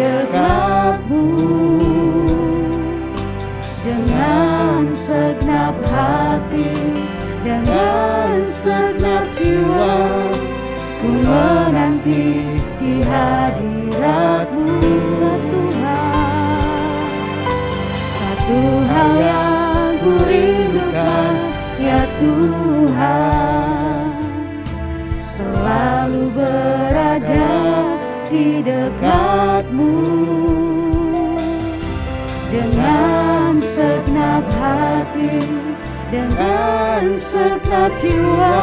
dekatmu. Dengan segenap hati, dengan segenap jiwa, ku menanti di hadiratmu. Satu hal yang ku rindukan, ya Tuhan, selalu berada di dekatmu. Dengan segenap hati, dengan segenap jiwa,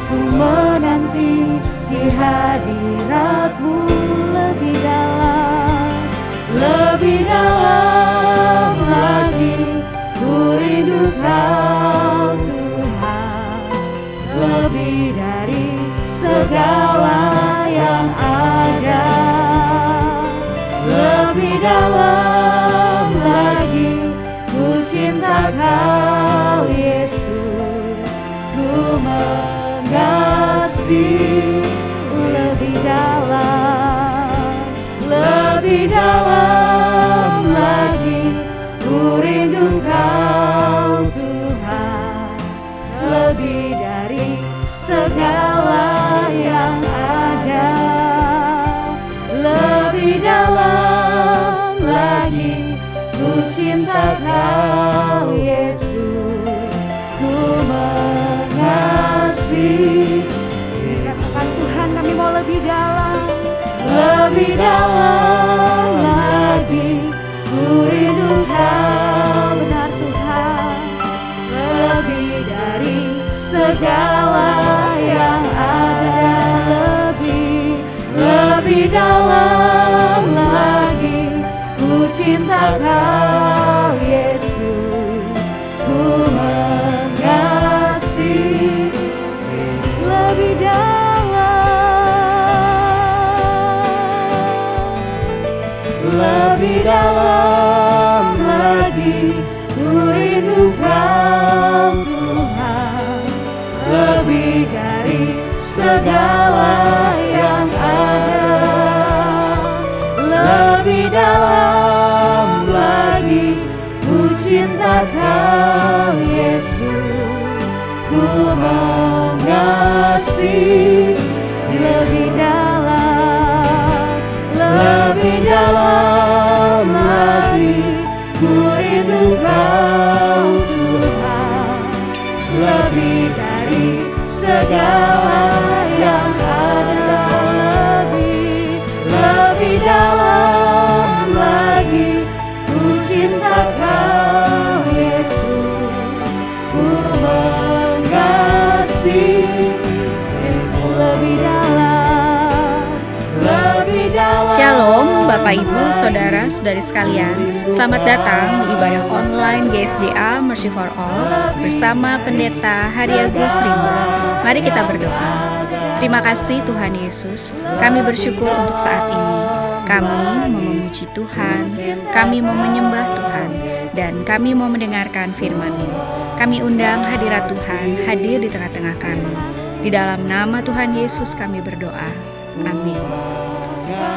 ku menanti di hadiratmu. Lebih dalam lagi, ku rindu Kau Tuhan, lebih dari segala yang ada. Lebih dalam lagi, ku cinta Kau Yesus, ku mengasihi. Lebih dalam lagi, ku rindu Kau Tuhan, lebih dari segala yang ada. Lebih dalam lagi, ku cinta Kau Yesus, ku mengasihi. Katakan Tuhan, kami mau lebih dalam. Lebih dalam lagi, ku rindu Kau, benar Tuhan, lebih dari segala yang ada. Lebih dalam lagi, ku cinta Kau Yesus, ku mengasihi. Lebih dalam lagi, ku rindu Kau Tuhan, lebih dari segala yang ada. Lebih dalam lagi, ku cinta Kau Yesus, ku mengasihi. Lebih dalam lagi, ku rindu Kau Tuhan, lebih dari segala yang ada. Lebih dalam lagi, ku cinta Kau Yesus, ku mengasihi. Shalom Bapak Ibu, Saudara-saudari sekalian. Selamat datang di ibadah online GSJA Mercy for All bersama Pendeta Hari Agus Rimba. Mari kita berdoa. Terima kasih Tuhan Yesus, kami bersyukur untuk saat ini. Kami mau memuji Tuhan, kami mau menyembah Tuhan, dan kami mau mendengarkan firman-Mu. Kami undang hadirat Tuhan hadir di tengah-tengah kami. Di dalam nama Tuhan Yesus kami berdoa. Amin.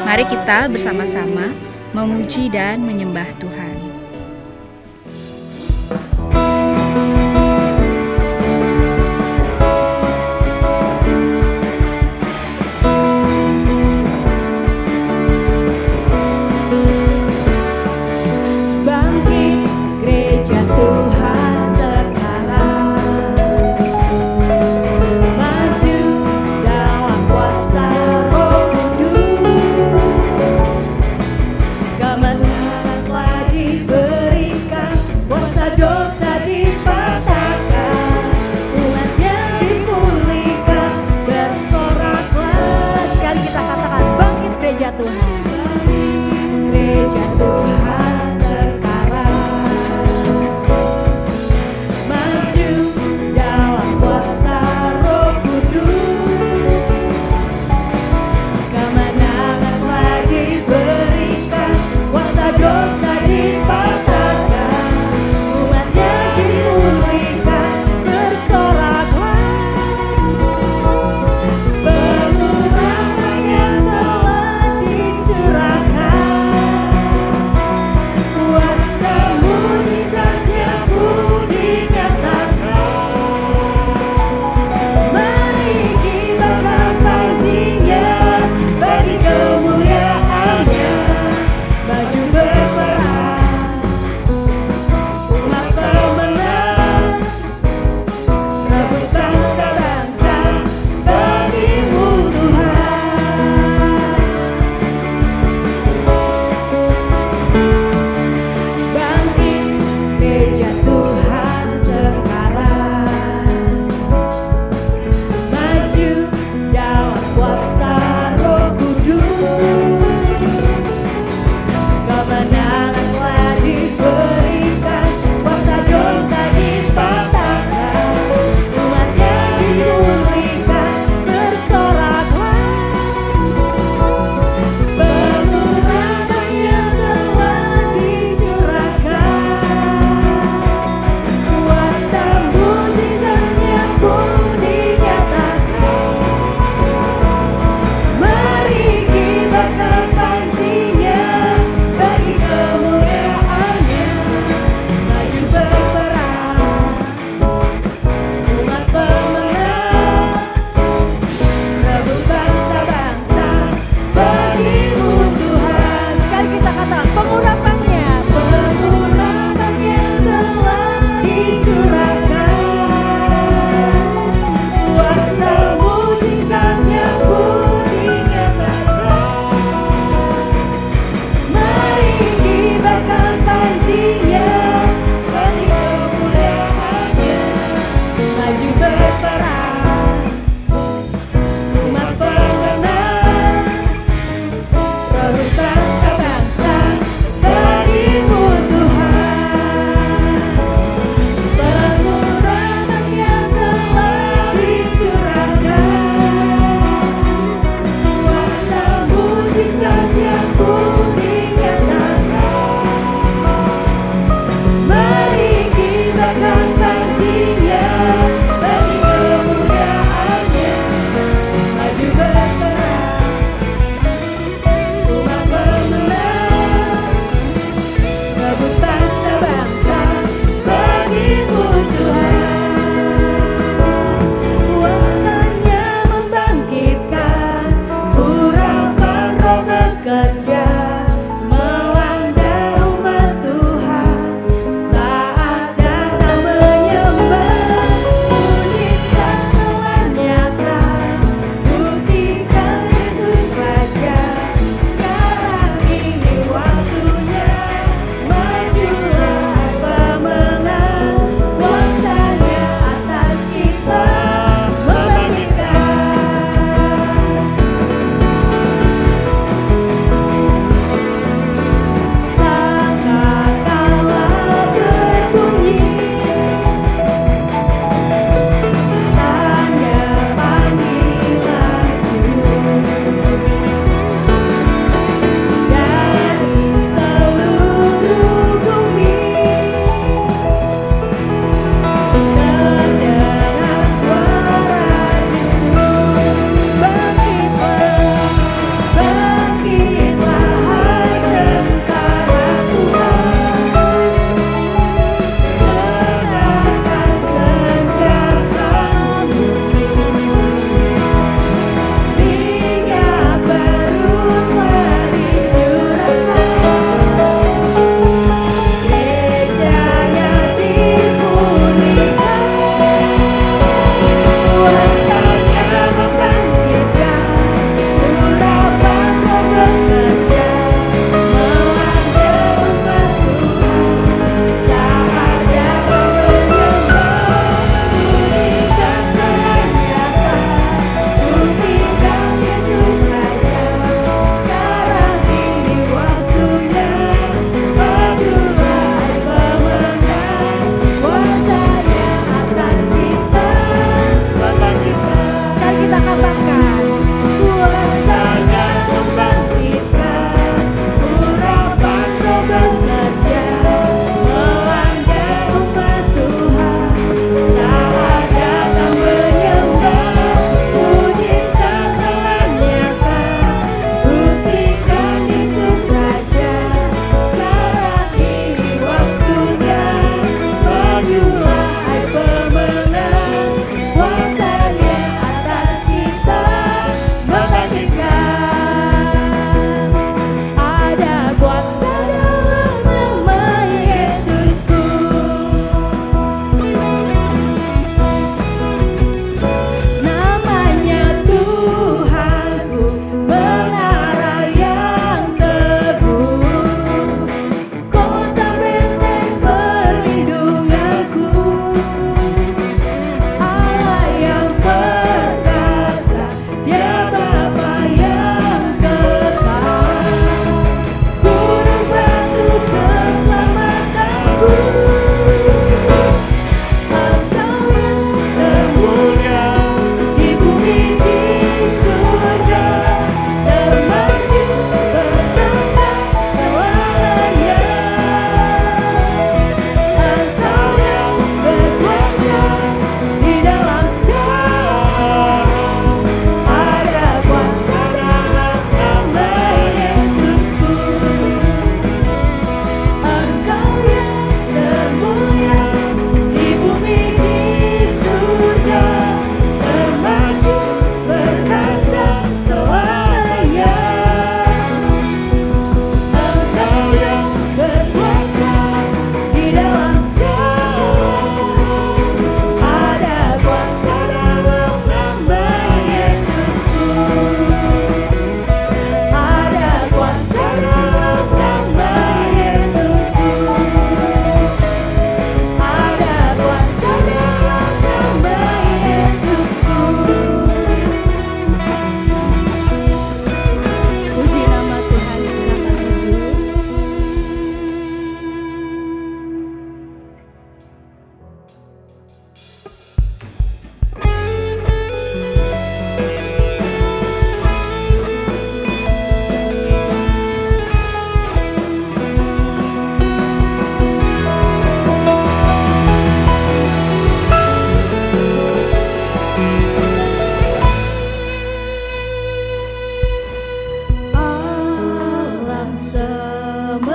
Mari kita bersama-sama memuji dan menyembah Tuhan. Bangkit gereja Tuhan sekarang, maju dalam kuasa Roh Kudus. Kemenangan telah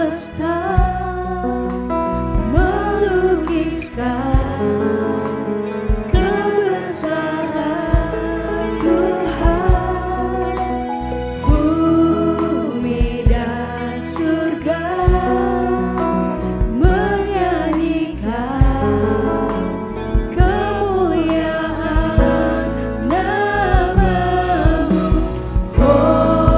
semesta melukiskan kebesaran Tuhan. Bumi dan surga menyanyikan kemuliaan nama-Mu. Hosana,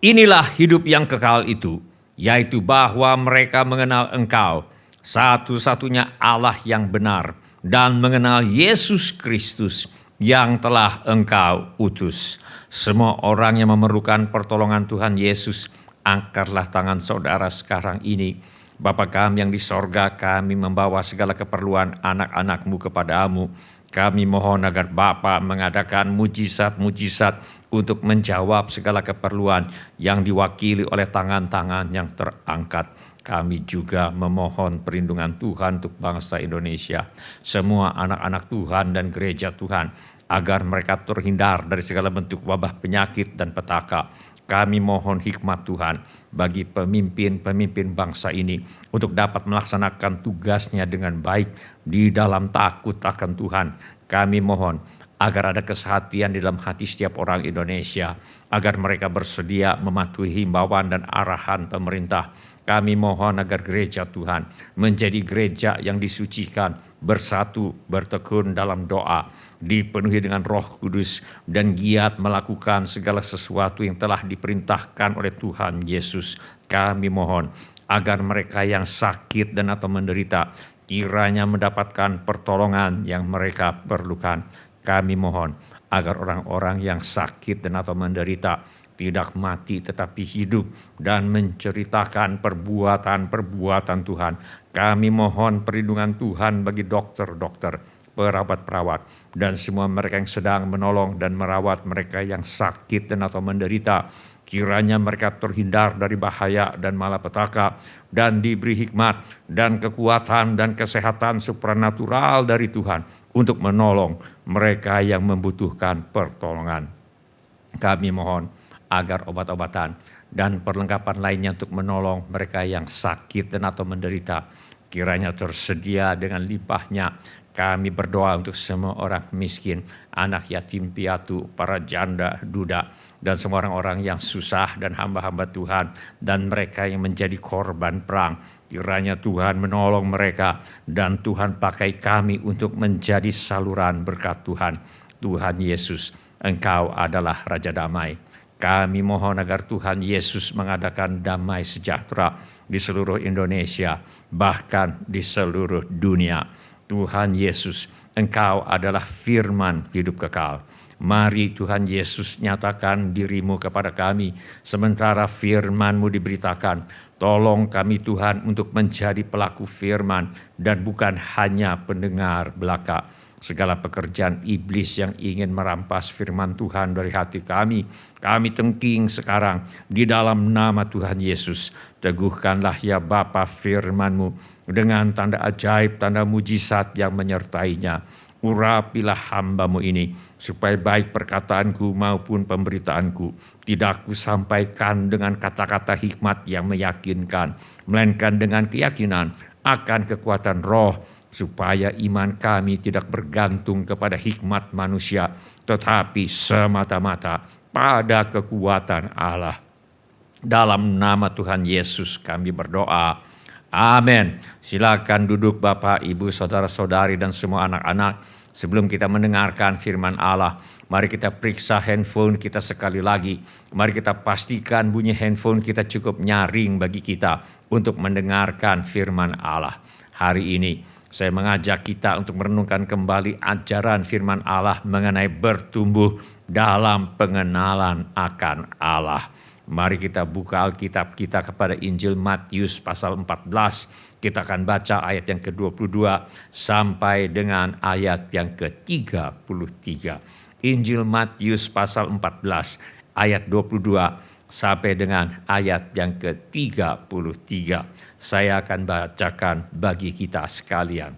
Inilah hidup yang kekal itu, yaitu bahwa mereka mengenal Engkau, satu-satunya Allah yang benar, dan mengenal Yesus Kristus yang telah Engkau utus. Semua orang yang memerlukan pertolongan Tuhan Yesus, angkatlah tangan saudara sekarang ini. Bapa kami yang di sorga, kami membawa segala keperluan anak-anak-Mu kepadamu. Kami mohon agar Bapa mengadakan mujizat-mujizat untuk menjawab segala keperluan yang diwakili oleh tangan-tangan yang terangkat. Kami juga memohon perlindungan Tuhan untuk bangsa Indonesia, semua anak-anak Tuhan dan gereja Tuhan, agar mereka terhindar dari segala bentuk wabah penyakit dan petaka. Kami mohon hikmat Tuhan bagi pemimpin-pemimpin bangsa ini untuk dapat melaksanakan tugasnya dengan baik di dalam takut akan Tuhan. Kami mohon agar ada kesehatian di dalam hati setiap orang Indonesia, agar mereka bersedia mematuhi himbauan dan arahan pemerintah. Kami mohon agar gereja Tuhan menjadi gereja yang disucikan, bersatu, bertekun dalam doa, dipenuhi dengan Roh Kudus, dan giat melakukan segala sesuatu yang telah diperintahkan oleh Tuhan Yesus. Kami mohon agar mereka yang sakit dan atau menderita kiranya mendapatkan pertolongan yang mereka perlukan. Kami mohon agar orang-orang yang sakit dan atau menderita tidak mati tetapi hidup dan menceritakan perbuatan-perbuatan Tuhan. Kami mohon perlindungan Tuhan bagi dokter-dokter, perawat-perawat, dan semua mereka yang sedang menolong dan merawat mereka yang sakit dan atau menderita. Kiranya mereka terhindar dari bahaya dan malapetaka dan diberi hikmat dan kekuatan dan kesehatan supranatural dari Tuhan untuk menolong mereka yang membutuhkan pertolongan. Kami mohon agar obat-obatan dan perlengkapan lainnya untuk menolong mereka yang sakit dan atau menderita kiranya tersedia dengan limpahnya. Kami berdoa untuk semua orang miskin, anak yatim piatu, para janda, duda, dan semua orang-orang yang susah dan hamba-hamba Tuhan, dan mereka yang menjadi korban perang. Kiranya Tuhan menolong mereka, dan Tuhan pakai kami untuk menjadi saluran berkat Tuhan. Tuhan Yesus, Engkau adalah Raja Damai. Kami mohon agar Tuhan Yesus mengadakan damai sejahtera di seluruh Indonesia, bahkan di seluruh dunia. Tuhan Yesus, Engkau adalah firman hidup kekal. Mari Tuhan Yesus nyatakan diri-Mu kepada kami, sementara firman-Mu diberitakan. Tolong kami Tuhan untuk menjadi pelaku firman dan bukan hanya pendengar belaka. Segala pekerjaan iblis yang ingin merampas firman Tuhan dari hati kami tengking sekarang di dalam nama Tuhan Yesus. Teguhkanlah ya Bapa firman-Mu dengan tanda ajaib, tanda mujizat yang menyertainya. Urapilah hamba-Mu ini, supaya baik perkataanku maupun pemberitaanku tidak kusampaikan dengan kata-kata hikmat yang meyakinkan, melainkan dengan keyakinan akan kekuatan roh, supaya iman kami tidak bergantung kepada hikmat manusia, tetapi semata-mata pada kekuatan Allah. Dalam nama Tuhan Yesus kami berdoa. Amin. Silakan duduk Bapak, Ibu, saudara-saudari, dan semua anak-anak. Sebelum kita mendengarkan firman Allah, mari kita periksa handphone kita sekali lagi. Mari kita pastikan bunyi handphone kita cukup nyaring bagi kita untuk mendengarkan firman Allah. Hari ini saya mengajak kita untuk merenungkan kembali ajaran firman Allah mengenai bertumbuh dalam pengenalan akan Allah. Mari kita buka Alkitab kita kepada Injil Matius pasal 14. Kita akan baca ayat yang ke-22 sampai dengan ayat yang ke-33. Injil Matius pasal 14 ayat 22 sampai dengan ayat yang ke-33. Saya akan bacakan bagi kita sekalian.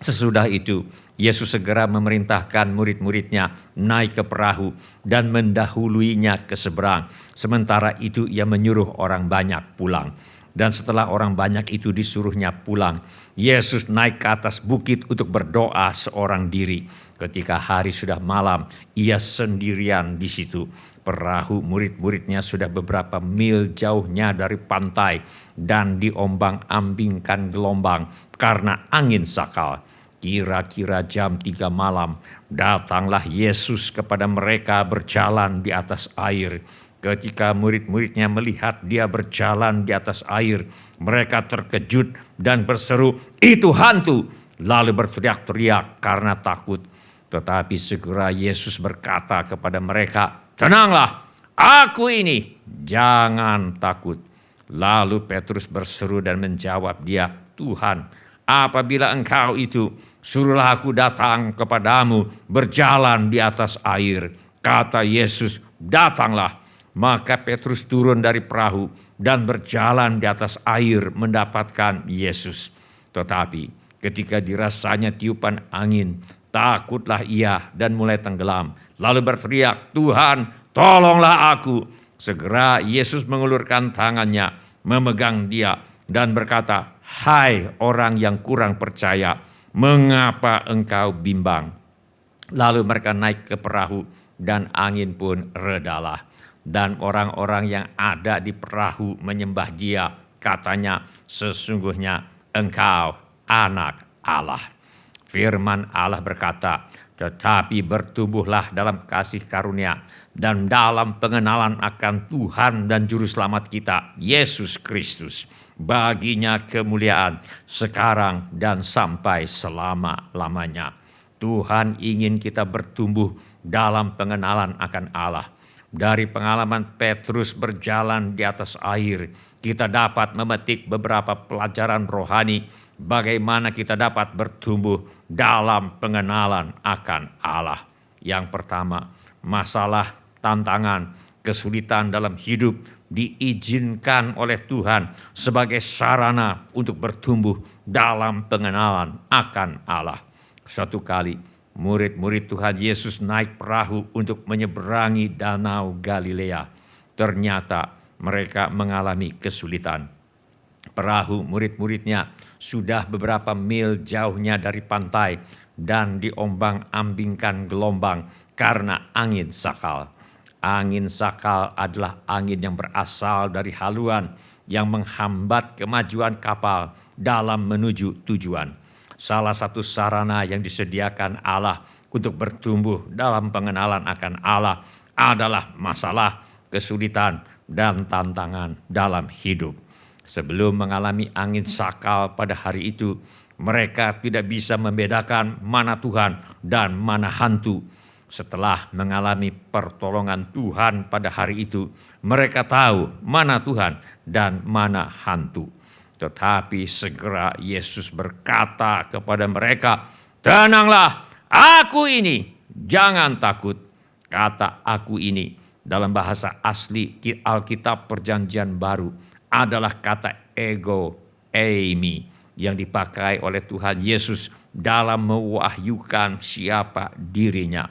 Sesudah itu, Yesus segera memerintahkan murid-muridnya naik ke perahu dan mendahuluinya ke seberang. Sementara itu ia menyuruh orang banyak pulang. Dan setelah orang banyak itu disuruhnya pulang, Yesus naik ke atas bukit untuk berdoa seorang diri. Ketika hari sudah malam, ia sendirian di situ. Perahu murid-muridnya sudah beberapa mil jauhnya dari pantai dan diombang-ambingkan gelombang karena angin sakal. Kira-kira jam 3 malam, datanglah Yesus kepada mereka berjalan di atas air. Ketika murid-muridnya melihat dia berjalan di atas air, mereka terkejut dan berseru, "Itu hantu!" Lalu berteriak-teriak karena takut. Tetapi segera Yesus berkata kepada mereka, "Tenanglah, aku ini, jangan takut." Lalu Petrus berseru dan menjawab dia, "Tuhan, apabila Engkau itu, suruhlah aku datang kepadamu berjalan di atas air." Kata Yesus, "Datanglah." Maka Petrus turun dari perahu dan berjalan di atas air mendapatkan Yesus. Tetapi ketika dirasanya tiupan angin, takutlah ia dan mulai tenggelam. Lalu berteriak, "Tuhan, tolonglah aku." Segera Yesus mengulurkan tangannya, memegang dia dan berkata, "Hai orang yang kurang percaya, mengapa engkau bimbang?" Lalu mereka naik ke perahu dan angin pun redalah. Dan orang-orang yang ada di perahu menyembah dia. Katanya, "Sesungguhnya engkau anak Allah." Firman Allah berkata, "Tetapi bertumbuhlah dalam kasih karunia dan dalam pengenalan akan Tuhan dan Juru Selamat kita, Yesus Kristus. Baginya kemuliaan sekarang dan sampai selama-lamanya." Tuhan ingin kita bertumbuh dalam pengenalan akan Allah. Dari pengalaman Petrus berjalan di atas air, kita dapat memetik beberapa pelajaran rohani bagaimana kita dapat bertumbuh dalam pengenalan akan Allah. Yang pertama, masalah, tantangan, kesulitan dalam hidup diizinkan oleh Tuhan sebagai sarana untuk bertumbuh dalam pengenalan akan Allah. Suatu kali, murid-murid Tuhan Yesus naik perahu untuk menyeberangi Danau Galilea. Ternyata mereka mengalami kesulitan. Perahu murid-muridnya sudah beberapa mil jauhnya dari pantai dan diombang-ambingkan gelombang karena angin sakal. Angin sakal adalah angin yang berasal dari haluan yang menghambat kemajuan kapal dalam menuju tujuan. Salah satu sarana yang disediakan Allah untuk bertumbuh dalam pengenalan akan Allah adalah masalah, kesulitan, dan tantangan dalam hidup. Sebelum mengalami angin sakal pada hari itu, mereka tidak bisa membedakan mana Tuhan dan mana hantu. Setelah mengalami pertolongan Tuhan pada hari itu, mereka tahu mana Tuhan dan mana hantu. Tetapi segera Yesus berkata kepada mereka, "Tenanglah, aku ini, jangan takut." Kata "aku ini" dalam bahasa asli Alkitab Perjanjian Baru adalah kata ego eimi yang dipakai oleh Tuhan Yesus dalam mewahyukan siapa dirinya.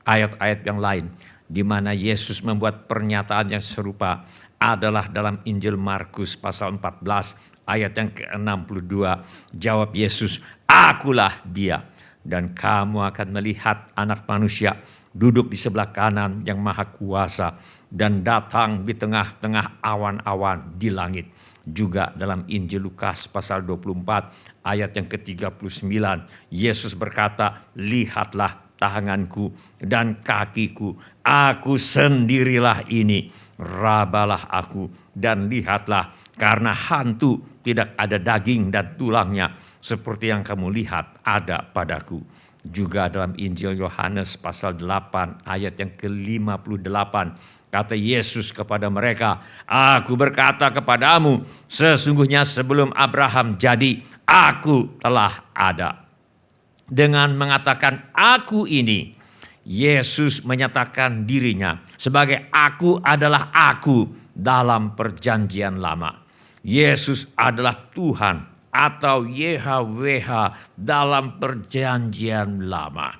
Ayat-ayat yang lain di mana Yesus membuat pernyataan yang serupa adalah dalam Injil Markus pasal 14 ayat yang ke-62. Jawab Yesus, "Akulah dia, dan kamu akan melihat Anak Manusia duduk di sebelah kanan yang Maha Kuasa dan datang di tengah-tengah awan-awan di langit." Juga dalam Injil Lukas pasal 24 ayat yang ke-39, Yesus berkata, "Lihatlah tanganku dan kakiku, aku sendirilah ini. Rabalah aku dan lihatlah, karena hantu tidak ada daging dan tulangnya seperti yang kamu lihat ada padaku." Juga dalam Injil Yohanes pasal 8 ayat yang ke-58, kata Yesus kepada mereka, "Aku berkata kepadamu, sesungguhnya sebelum Abraham jadi, aku telah ada." Dengan mengatakan "aku ini", Yesus menyatakan dirinya sebagai "aku adalah aku" dalam Perjanjian Lama. Yesus adalah Tuhan atau YHWH dalam Perjanjian Lama.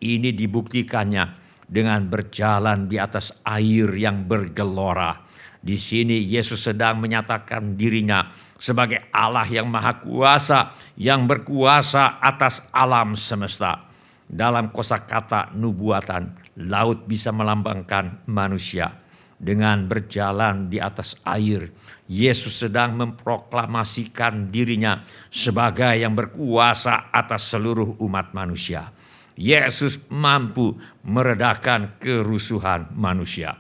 Ini dibuktikannya dengan berjalan di atas air yang bergelora. Di sini Yesus sedang menyatakan dirinya sebagai Allah yang Maha Kuasa, yang berkuasa atas alam semesta. Dalam kosakata nubuatan, laut bisa melambangkan manusia. Dengan berjalan di atas air, Yesus sedang memproklamasikan dirinya sebagai yang berkuasa atas seluruh umat manusia. Yesus mampu meredakan kerusuhan manusia.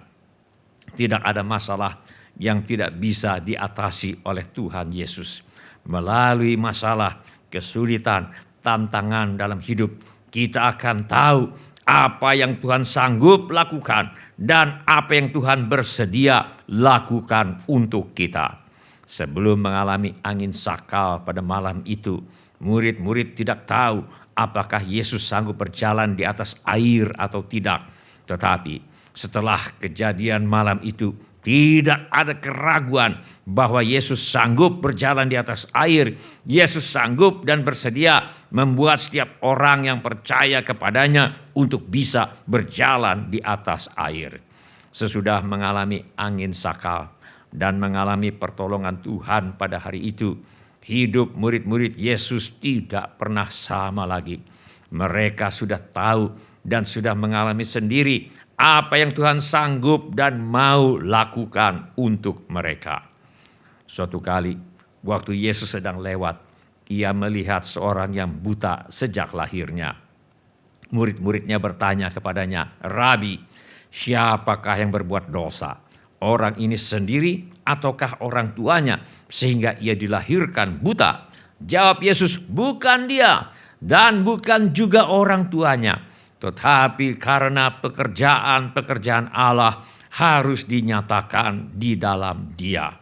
Tidak ada masalah yang tidak bisa diatasi oleh Tuhan Yesus. Melalui masalah, kesulitan, tantangan dalam hidup, kita akan tahu apa yang Tuhan sanggup lakukan dan apa yang Tuhan bersedia lakukan untuk kita. Sebelum mengalami angin sakal pada malam itu, murid-murid tidak tahu apakah Yesus sanggup berjalan di atas air atau tidak. Tetapi setelah kejadian malam itu, tidak ada keraguan bahwa Yesus sanggup berjalan di atas air. Yesus sanggup dan bersedia membuat setiap orang yang percaya kepadanya untuk bisa berjalan di atas air. Sesudah mengalami angin sakal dan mengalami pertolongan Tuhan pada hari itu, hidup murid-murid Yesus tidak pernah sama lagi. Mereka sudah tahu dan sudah mengalami sendiri apa yang Tuhan sanggup dan mau lakukan untuk mereka. Suatu kali, waktu Yesus sedang lewat, ia melihat seorang yang buta sejak lahirnya. Murid-muridnya bertanya kepadanya, "Rabi, siapakah yang berbuat dosa? Orang ini sendiri ataukah orang tuanya sehingga ia dilahirkan buta?" Jawab Yesus, "Bukan dia dan bukan juga orang tuanya. Tetapi karena pekerjaan-pekerjaan Allah harus dinyatakan di dalam dia.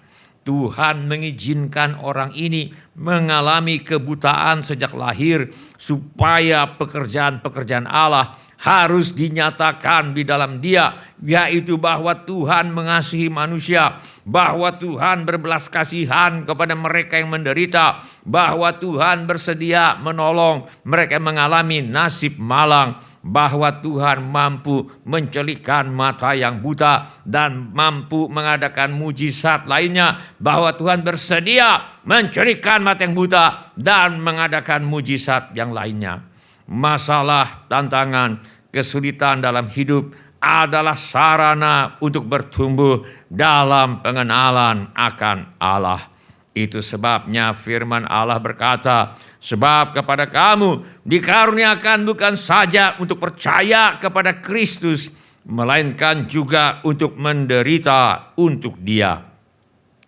Tuhan mengizinkan orang ini mengalami kebutaan sejak lahir supaya pekerjaan-pekerjaan Allah harus dinyatakan di dalam dia, yaitu bahwa Tuhan mengasihi manusia, bahwa Tuhan berbelas kasihan kepada mereka yang menderita, bahwa Tuhan bersedia menolong mereka yang mengalami nasib malang, bahwa Tuhan mampu mencelikkan mata yang buta dan mampu mengadakan mujizat lainnya, bahwa Tuhan bersedia mencelikkan mata yang buta dan mengadakan mujizat yang lainnya. Masalah, tantangan, kesulitan dalam hidup adalah sarana untuk bertumbuh dalam pengenalan akan Allah. Itu sebabnya firman Allah berkata, "Sebab kepada kamu dikaruniakan bukan saja untuk percaya kepada Kristus, melainkan juga untuk menderita untuk Dia."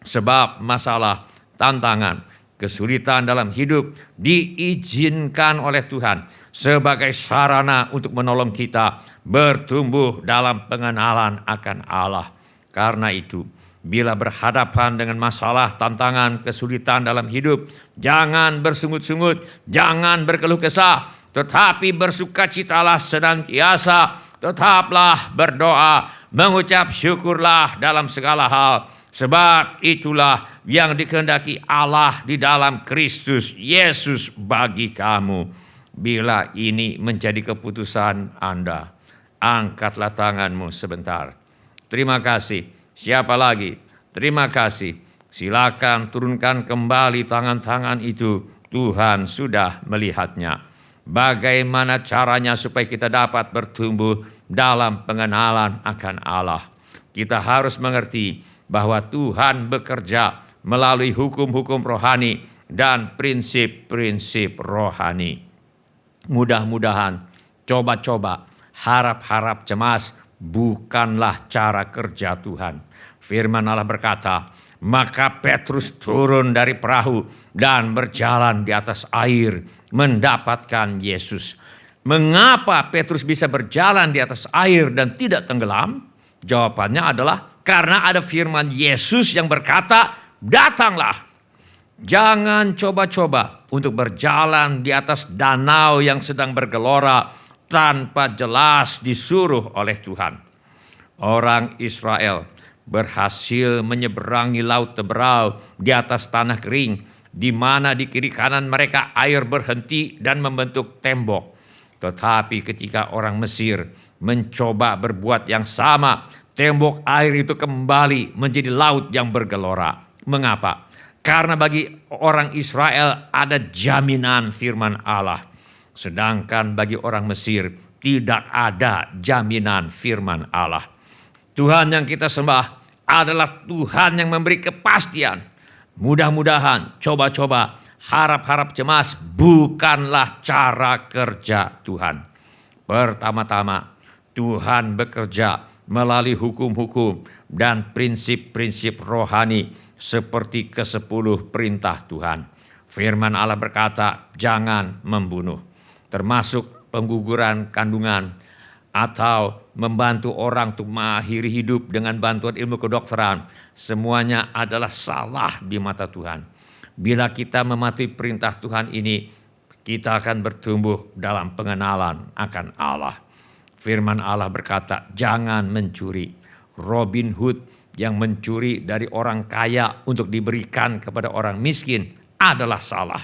Sebab masalah, tantangan, kesulitan dalam hidup diizinkan oleh Tuhan sebagai sarana untuk menolong kita bertumbuh dalam pengenalan akan Allah. Karena itu, bila berhadapan dengan masalah, tantangan, kesulitan dalam hidup, jangan bersungut-sungut, jangan berkeluh kesah, tetapi bersukacitalah senantiasa, tetaplah berdoa, mengucap syukurlah dalam segala hal, sebab itulah yang dikehendaki Allah di dalam Kristus Yesus bagi kamu. Bila ini menjadi keputusan Anda, angkatlah tanganmu sebentar. Terima kasih. Siapa lagi? Terima kasih. Silakan turunkan kembali tangan-tangan itu. Tuhan sudah melihatnya. Bagaimana caranya supaya kita dapat bertumbuh dalam pengenalan akan Allah? Kita harus mengerti bahwa Tuhan bekerja melalui hukum-hukum rohani dan prinsip-prinsip rohani. Mudah-mudahan, coba-coba, harap-harap cemas bukanlah cara kerja Tuhan. Firman Allah berkata, maka Petrus turun dari perahu dan berjalan di atas air mendapatkan Yesus. Mengapa Petrus bisa berjalan di atas air dan tidak tenggelam? Jawabannya adalah karena ada firman Yesus yang berkata, "Datanglah." Jangan coba-coba untuk berjalan di atas danau yang sedang bergelora tanpa jelas disuruh oleh Tuhan. Orang Israel berhasil menyeberangi laut Teberau di atas tanah kering, di mana di kiri kanan mereka air berhenti dan membentuk tembok. Tetapi ketika orang Mesir mencoba berbuat yang sama, tembok air itu kembali menjadi laut yang bergelora. Mengapa? Karena bagi orang Israel ada jaminan firman Allah. Sedangkan bagi orang Mesir tidak ada jaminan firman Allah. Tuhan yang kita sembah adalah Tuhan yang memberi kepastian. Mudah-mudahan, coba-coba, harap-harap cemas bukanlah cara kerja Tuhan. Pertama-tama, Tuhan bekerja melalui hukum-hukum dan prinsip-prinsip rohani seperti ke-10 perintah Tuhan. Firman Allah berkata, jangan membunuh, termasuk pengguguran kandungan atau membantu orang untuk mengakhiri hidup dengan bantuan ilmu kedokteran. Semuanya adalah salah di mata Tuhan. Bila kita mematuhi perintah Tuhan ini, kita akan bertumbuh dalam pengenalan akan Allah. Firman Allah berkata, jangan mencuri. Robin Hood yang mencuri dari orang kaya untuk diberikan kepada orang miskin adalah salah.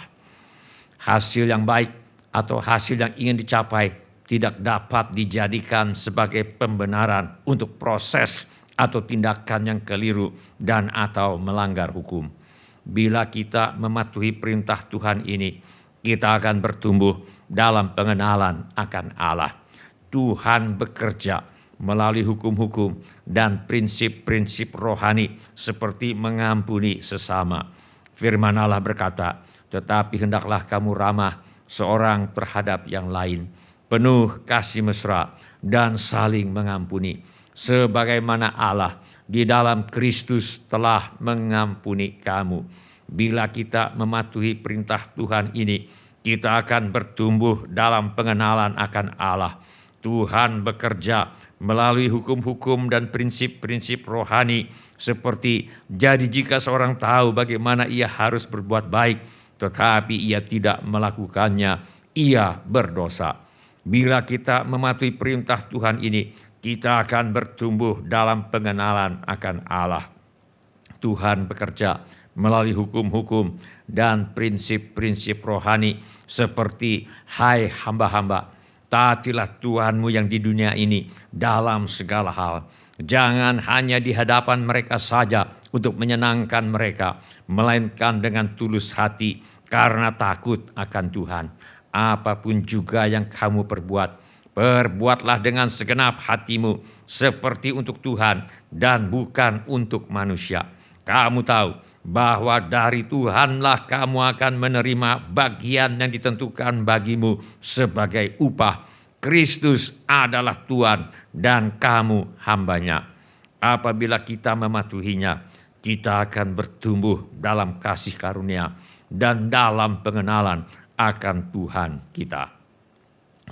Hasil yang baik atau hasil yang ingin dicapai tidak dapat dijadikan sebagai pembenaran untuk proses atau tindakan yang keliru dan atau melanggar hukum. Bila kita mematuhi perintah Tuhan ini, kita akan bertumbuh dalam pengenalan akan Allah. Tuhan bekerja melalui hukum-hukum dan prinsip-prinsip rohani seperti mengampuni sesama. Firman Allah berkata, tetapi hendaklah kamu ramah seorang terhadap yang lain, penuh kasih mesra dan saling mengampuni, sebagaimana Allah di dalam Kristus telah mengampuni kamu. Bila kita mematuhi perintah Tuhan ini, kita akan bertumbuh dalam pengenalan akan Allah. Tuhan bekerja melalui hukum-hukum dan prinsip-prinsip rohani seperti jadi jika seorang tahu bagaimana ia harus berbuat baik, tetapi ia tidak melakukannya, ia berdosa. Bila kita mematuhi perintah Tuhan ini, kita akan bertumbuh dalam pengenalan akan Allah. Tuhan bekerja melalui hukum-hukum dan prinsip-prinsip rohani seperti, hai hamba-hamba, taatilah Tuhanmu yang di dunia ini dalam segala hal. Jangan hanya di hadapan mereka saja untuk menyenangkan mereka, melainkan dengan tulus hati karena takut akan Tuhan. Apapun juga yang kamu perbuat, perbuatlah dengan segenap hatimu seperti untuk Tuhan dan bukan untuk manusia. Kamu tahu bahwa dari Tuhanlah kamu akan menerima bagian yang ditentukan bagimu sebagai upah. Kristus adalah Tuhan dan kamu hambanya. Apabila kita mematuhinya, kita akan bertumbuh dalam kasih karunia dan dalam pengenalan akan Tuhan kita.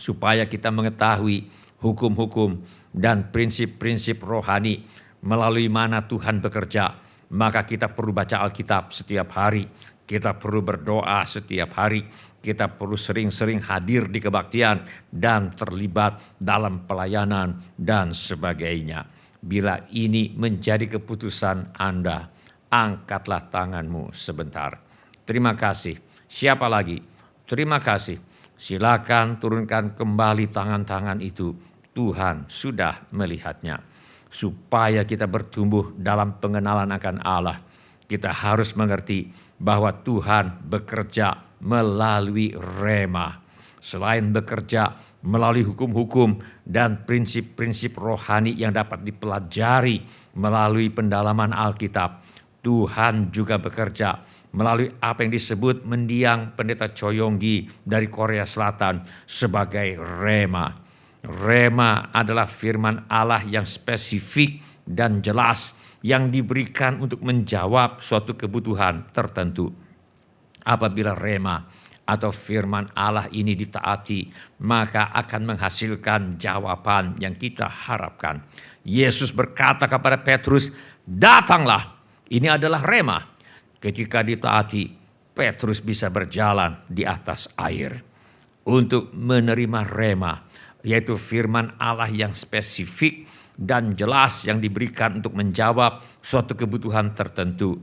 Supaya kita mengetahui hukum-hukum dan prinsip-prinsip rohani melalui mana Tuhan bekerja, maka kita perlu baca Alkitab setiap hari, kita perlu berdoa setiap hari, kita perlu sering-sering hadir di kebaktian dan terlibat dalam pelayanan dan sebagainya. Bila ini menjadi keputusan Anda, angkatlah tanganmu sebentar. Terima kasih. Siapa lagi? Terima kasih. Silakan turunkan kembali tangan-tangan itu. Tuhan sudah melihatnya. Supaya kita bertumbuh dalam pengenalan akan Allah, kita harus mengerti bahwa Tuhan bekerja melalui rema. Selain bekerja melalui hukum-hukum dan prinsip-prinsip rohani yang dapat dipelajari melalui pendalaman Alkitab, Tuhan juga bekerja melalui apa yang disebut mendiang Pendeta Choyonggi dari Korea Selatan sebagai rema. Rema adalah firman Allah yang spesifik dan jelas yang diberikan untuk menjawab suatu kebutuhan tertentu. Apabila rema atau firman Allah ini ditaati, maka akan menghasilkan jawaban yang kita harapkan. Yesus berkata kepada Petrus, datanglah. Ini adalah rema. Ketika ditaati, Petrus bisa berjalan di atas air. Untuk menerima rema, yaitu firman Allah yang spesifik dan jelas yang diberikan untuk menjawab suatu kebutuhan tertentu,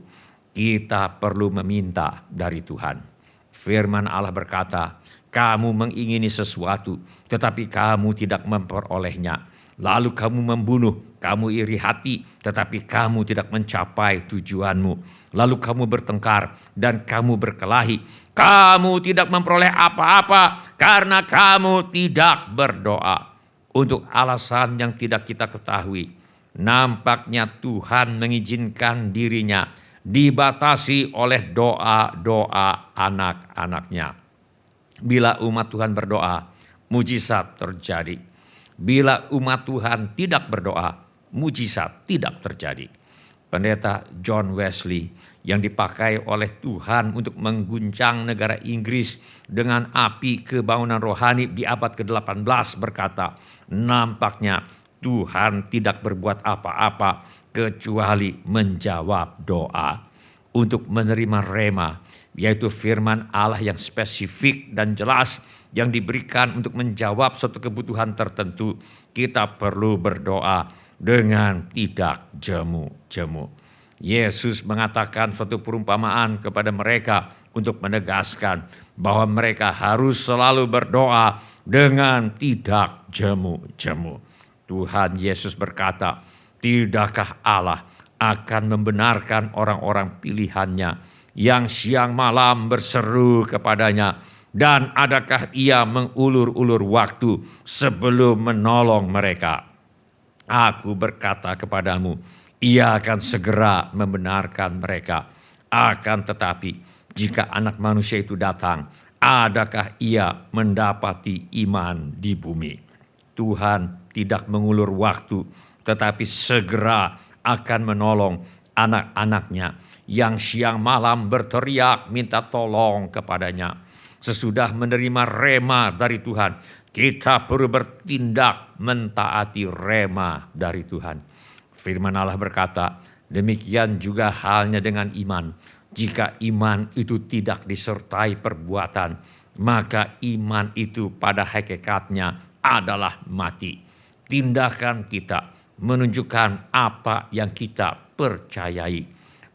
kita perlu meminta dari Tuhan. Firman Allah berkata, kamu mengingini sesuatu tetapi kamu tidak memperolehnya. Lalu kamu membunuh, kamu iri hati tetapi kamu tidak mencapai tujuanmu. Lalu kamu bertengkar dan kamu berkelahi. Kamu tidak memperoleh apa-apa karena kamu tidak berdoa. Untuk alasan yang tidak kita ketahui, nampaknya Tuhan mengizinkan dirinya dibatasi oleh doa-doa anak-anaknya. Bila umat Tuhan berdoa, mujizat terjadi. Bila umat Tuhan tidak berdoa, mujizat tidak terjadi. Pendeta John Wesley yang dipakai oleh Tuhan untuk mengguncang negara Inggris dengan api kebangunan rohani di abad ke-18 berkata, nampaknya Tuhan tidak berbuat apa-apa kecuali menjawab doa. Untuk menerima rema, yaitu firman Allah yang spesifik dan jelas yang diberikan untuk menjawab suatu kebutuhan tertentu, kita perlu berdoa dengan tidak jemu-jemu. Yesus mengatakan suatu perumpamaan kepada mereka untuk menegaskan bahwa mereka harus selalu berdoa dengan tidak jemu-jemu. Tuhan Yesus berkata, tidakkah Allah akan membenarkan orang-orang pilihannya yang siang malam berseru kepadanya, dan adakah ia mengulur-ulur waktu sebelum menolong mereka? Aku berkata kepadamu, ia akan segera membenarkan mereka. Akan tetapi, jika Anak Manusia itu datang, adakah ia mendapati iman di bumi? Tuhan tidak mengulur waktu, tetapi segera akan menolong anak-anaknya yang siang malam berteriak minta tolong kepadanya. Sesudah menerima rema dari Tuhan, kita perlu bertindak mentaati rema dari Tuhan. Firman Allah berkata, demikian juga halnya dengan iman. Jika iman itu tidak disertai perbuatan, maka iman itu pada hakikatnya adalah mati. Tindakan kita menunjukkan apa yang kita percayai.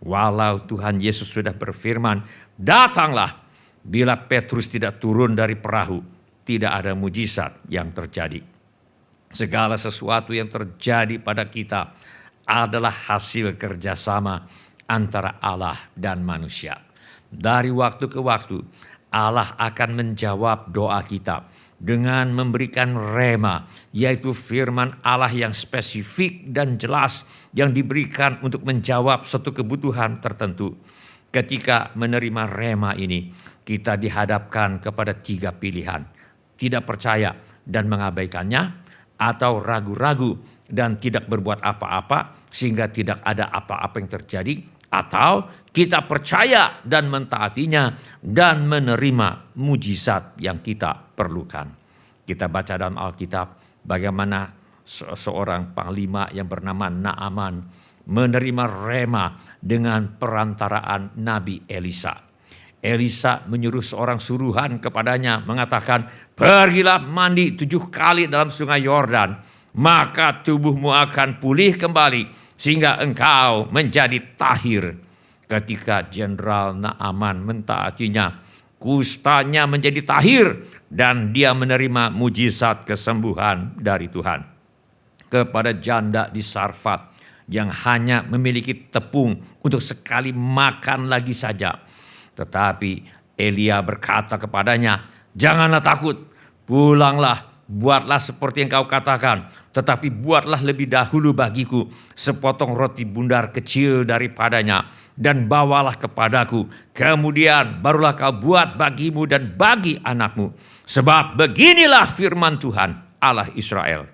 Walau Tuhan Yesus sudah berfirman, datanglah, bila Petrus tidak turun dari perahu, tidak ada mujizat yang terjadi. Segala sesuatu yang terjadi pada kita adalah hasil kerjasama antara Allah dan manusia. Dari waktu ke waktu, Allah akan menjawab doa kita dengan memberikan rema, yaitu firman Allah yang spesifik dan jelas yang diberikan untuk menjawab suatu kebutuhan tertentu. Ketika menerima rema ini, kita dihadapkan kepada 3 pilihan. Tidak percaya dan mengabaikannya, atau ragu-ragu dan tidak berbuat apa-apa sehingga tidak ada apa-apa yang terjadi, atau kita percaya dan mentaatinya dan menerima mujizat yang kita perlukan. Kita baca dalam Alkitab bagaimana seorang panglima yang bernama Naaman menerima rema dengan perantaraan Nabi Elisa. Elisa menyuruh seorang suruhan kepadanya mengatakan, pergilah mandi 7 kali dalam sungai Yordan, maka tubuhmu akan pulih kembali sehingga engkau menjadi tahir. Ketika Jenderal Naaman mentaatinya, kustanya menjadi tahir dan dia menerima mujizat kesembuhan dari Tuhan. Kepada janda di Sarfat yang hanya memiliki tepung untuk sekali makan lagi saja. Tetapi Elia berkata kepadanya, janganlah takut, pulanglah, buatlah seperti yang kau katakan, tetapi buatlah lebih dahulu bagiku sepotong roti bundar kecil daripadanya dan bawalah kepadaku. Kemudian barulah kau buat bagimu dan bagi anakmu. Sebab beginilah firman Tuhan Allah Israel.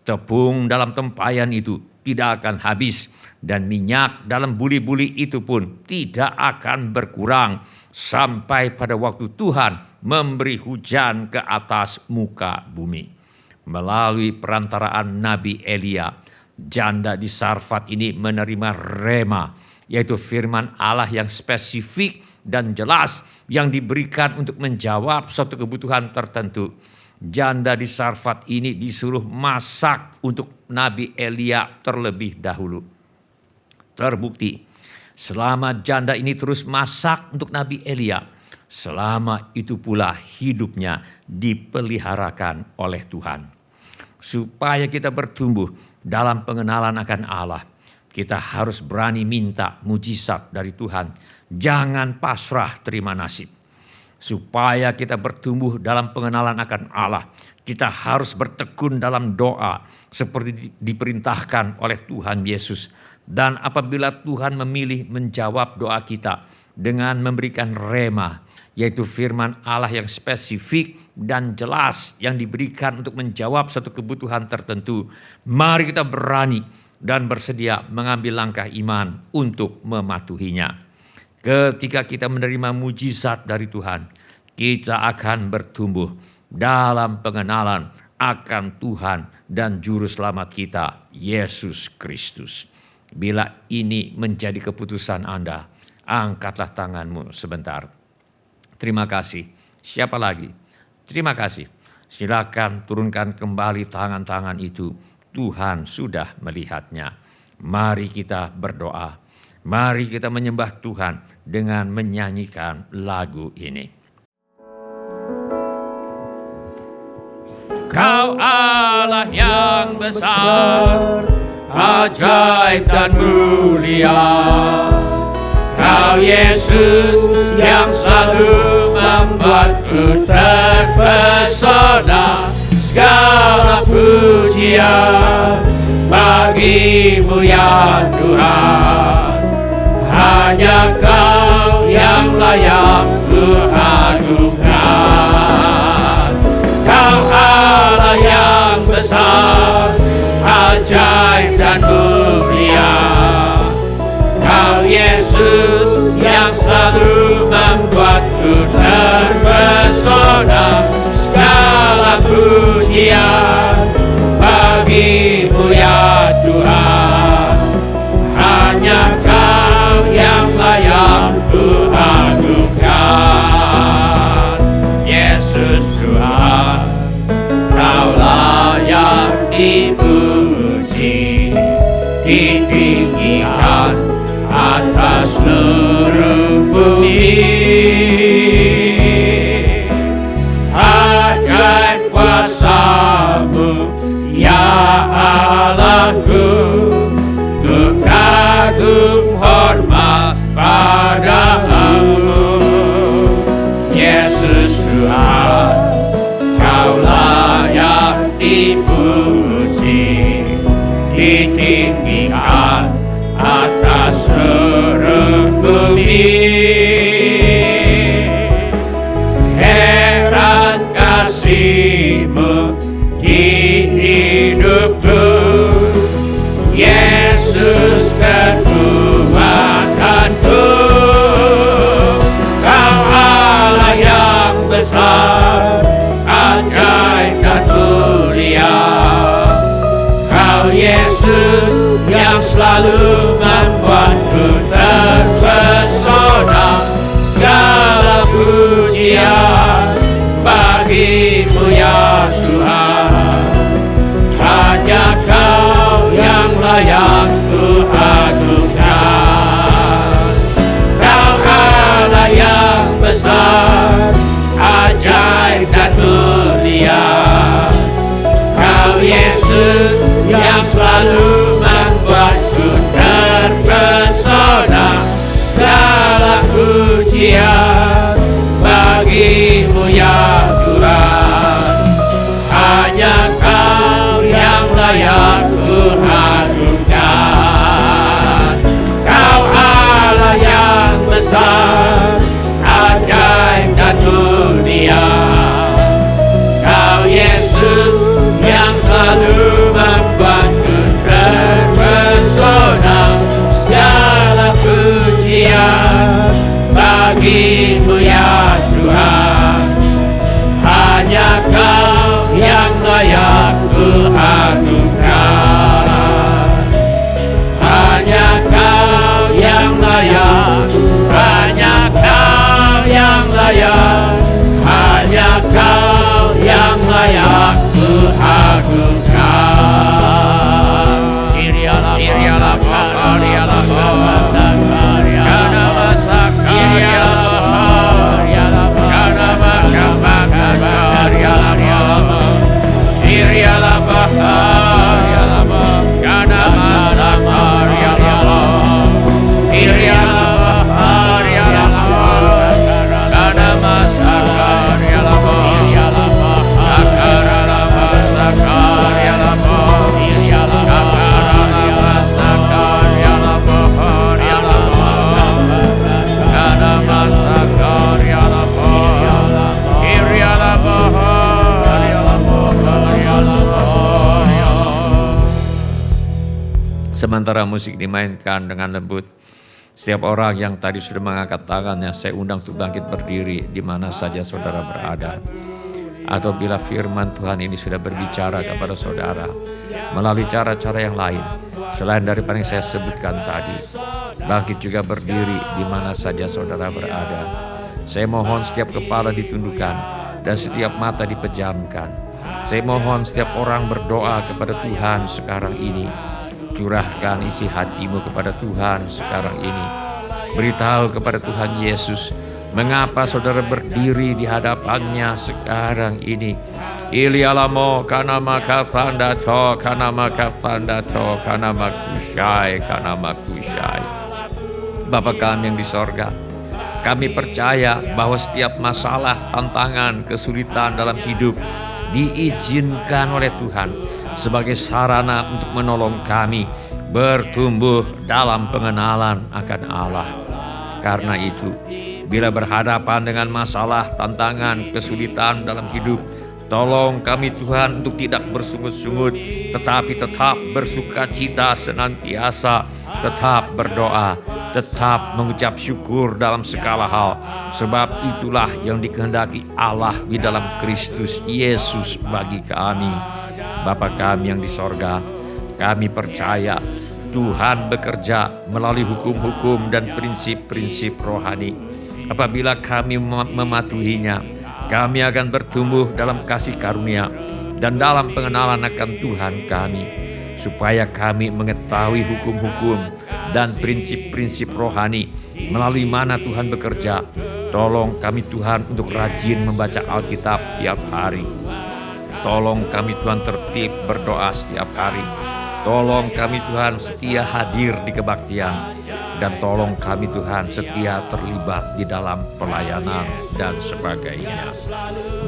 Tepung dalam tempayan itu tidak akan habis dan minyak dalam buli-buli itu pun tidak akan berkurang sampai pada waktu Tuhan memberi hujan ke atas muka bumi. Melalui perantaraan Nabi Elia, janda di Sarfat ini menerima rema, yaitu firman Allah yang spesifik dan jelas yang diberikan untuk menjawab suatu kebutuhan tertentu. Janda di Sarfat ini disuruh masak untuk Nabi Elia terlebih dahulu. Terbukti, selama janda ini terus masak untuk Nabi Elia, selama itu pula hidupnya dipeliharakan oleh Tuhan. Supaya kita bertumbuh dalam pengenalan akan Allah, kita harus berani minta mujizat dari Tuhan. Jangan pasrah terima nasib. Supaya kita bertumbuh dalam pengenalan akan Allah, kita harus bertekun dalam doa seperti diperintahkan oleh Tuhan Yesus. Dan apabila Tuhan memilih menjawab doa kita dengan memberikan rema, yaitu firman Allah yang spesifik dan jelas yang diberikan untuk menjawab satu kebutuhan tertentu, mari kita berani dan bersedia mengambil langkah iman untuk mematuhinya. Ketika kita menerima mujizat dari Tuhan, kita akan bertumbuh dalam pengenalan akan Tuhan dan Juru Selamat kita, Yesus Kristus. Bila ini menjadi keputusan Anda, angkatlah tanganmu sebentar. Terima kasih. Siapa lagi? Terima kasih. Silakan turunkan kembali tangan-tangan itu. Tuhan sudah melihatnya. Mari kita berdoa. Mari kita menyembah Tuhan dengan menyanyikan lagu ini. Kau Allah yang besar, ajaib dan mulia. Kau Yesus yang selalu membuatku terpesona. Segala pujian bagimu ya Tuhan. Hanya Kau yang layak kuagungkan. Kau Allah yang besar, ajaib dan mulia. Kau Yesus yang selalu membuatku terpesona. Segala pujian bagimu ya Tuhan. Hanya Kau yang layak kuagungkan. Yesus Tuhan, Kau layak dipuji, ditinggikan atas seluruh bumi. Ajaib kuasa-Mu ya Allahku, ku kagum hormat padamu. Yesus Tuhan, Kau layak dipuji, ditinggikan atas seluruh bumi. Heran kasih-Mu di hidupku, Yesus kekuatanku. Kau Allah yang besar, ajaib dan mulia. Kau Yesus yang selalu membuatku terpesona. Segala pujian bagimu ya Tuhan. Hanya Kau yang layak kuagungkan. Kau Allah yang besar, ajaib dan mulia. Kau Yesus yang selalu membuatku terpesona. Segala pujian bagimu ya Tuhan. Hanya Kau yang layak kuagungkan. Kau Allah yang besar, ajaib dan mulia. Kau Yesus yang selalu membuatku terpesona. Segala pujian bagimu ya Tuhan. Hanya Kau yang layak kuagungkan. Hanya Kau yang layak. Hanya Kau yang layak. Hanya Kau yang layak kuagungkan. Irialah Irialah Sementara musik dimainkan dengan lembut, setiap orang yang tadi sudah mengangkat tangannya, saya undang untuk bangkit berdiri di mana saja saudara berada. Atau bila firman Tuhan ini sudah berbicara kepada saudara melalui cara-cara yang lain selain daripada yang saya sebutkan tadi, bangkit juga berdiri di mana saja saudara berada. Saya mohon setiap kepala ditundukkan dan setiap mata dipejamkan. Saya mohon setiap orang berdoa kepada Tuhan sekarang ini. Curahkan isi hatimu kepada Tuhan sekarang ini. Beritahu kepada Tuhan Yesus mengapa saudara berdiri di hadapannya sekarang ini. Ilialamo kanama kathandato kanama kathandato kanama kusyai kanama kusyai. Bapa kami yang di sorga, kami percaya bahwa setiap masalah, tantangan, kesulitan dalam hidup diizinkan oleh Tuhan sebagai sarana untuk menolong kami bertumbuh dalam pengenalan akan Allah. Karena itu, bila berhadapan dengan masalah, tantangan, kesulitan dalam hidup, tolong kami Tuhan untuk tidak bersungut-sungut, tetapi tetap bersukacita senantiasa, tetap berdoa, tetap mengucap syukur dalam segala hal, sebab itulah yang dikehendaki Allah di dalam Kristus Yesus bagi kami. Bapa kami yang di sorga, kami percaya Tuhan bekerja melalui hukum-hukum dan prinsip-prinsip rohani. Apabila kami mematuhinya, kami akan bertumbuh dalam kasih karunia dan dalam pengenalan akan Tuhan kami, supaya kami mengetahui hukum-hukum dan prinsip-prinsip rohani melalui mana Tuhan bekerja. Tolong kami Tuhan untuk rajin membaca Alkitab tiap hari. Tolong kami Tuhan tertib berdoa setiap hari. Tolong kami Tuhan setia hadir di kebaktian. Dan tolong kami Tuhan setia terlibat di dalam pelayanan dan sebagainya.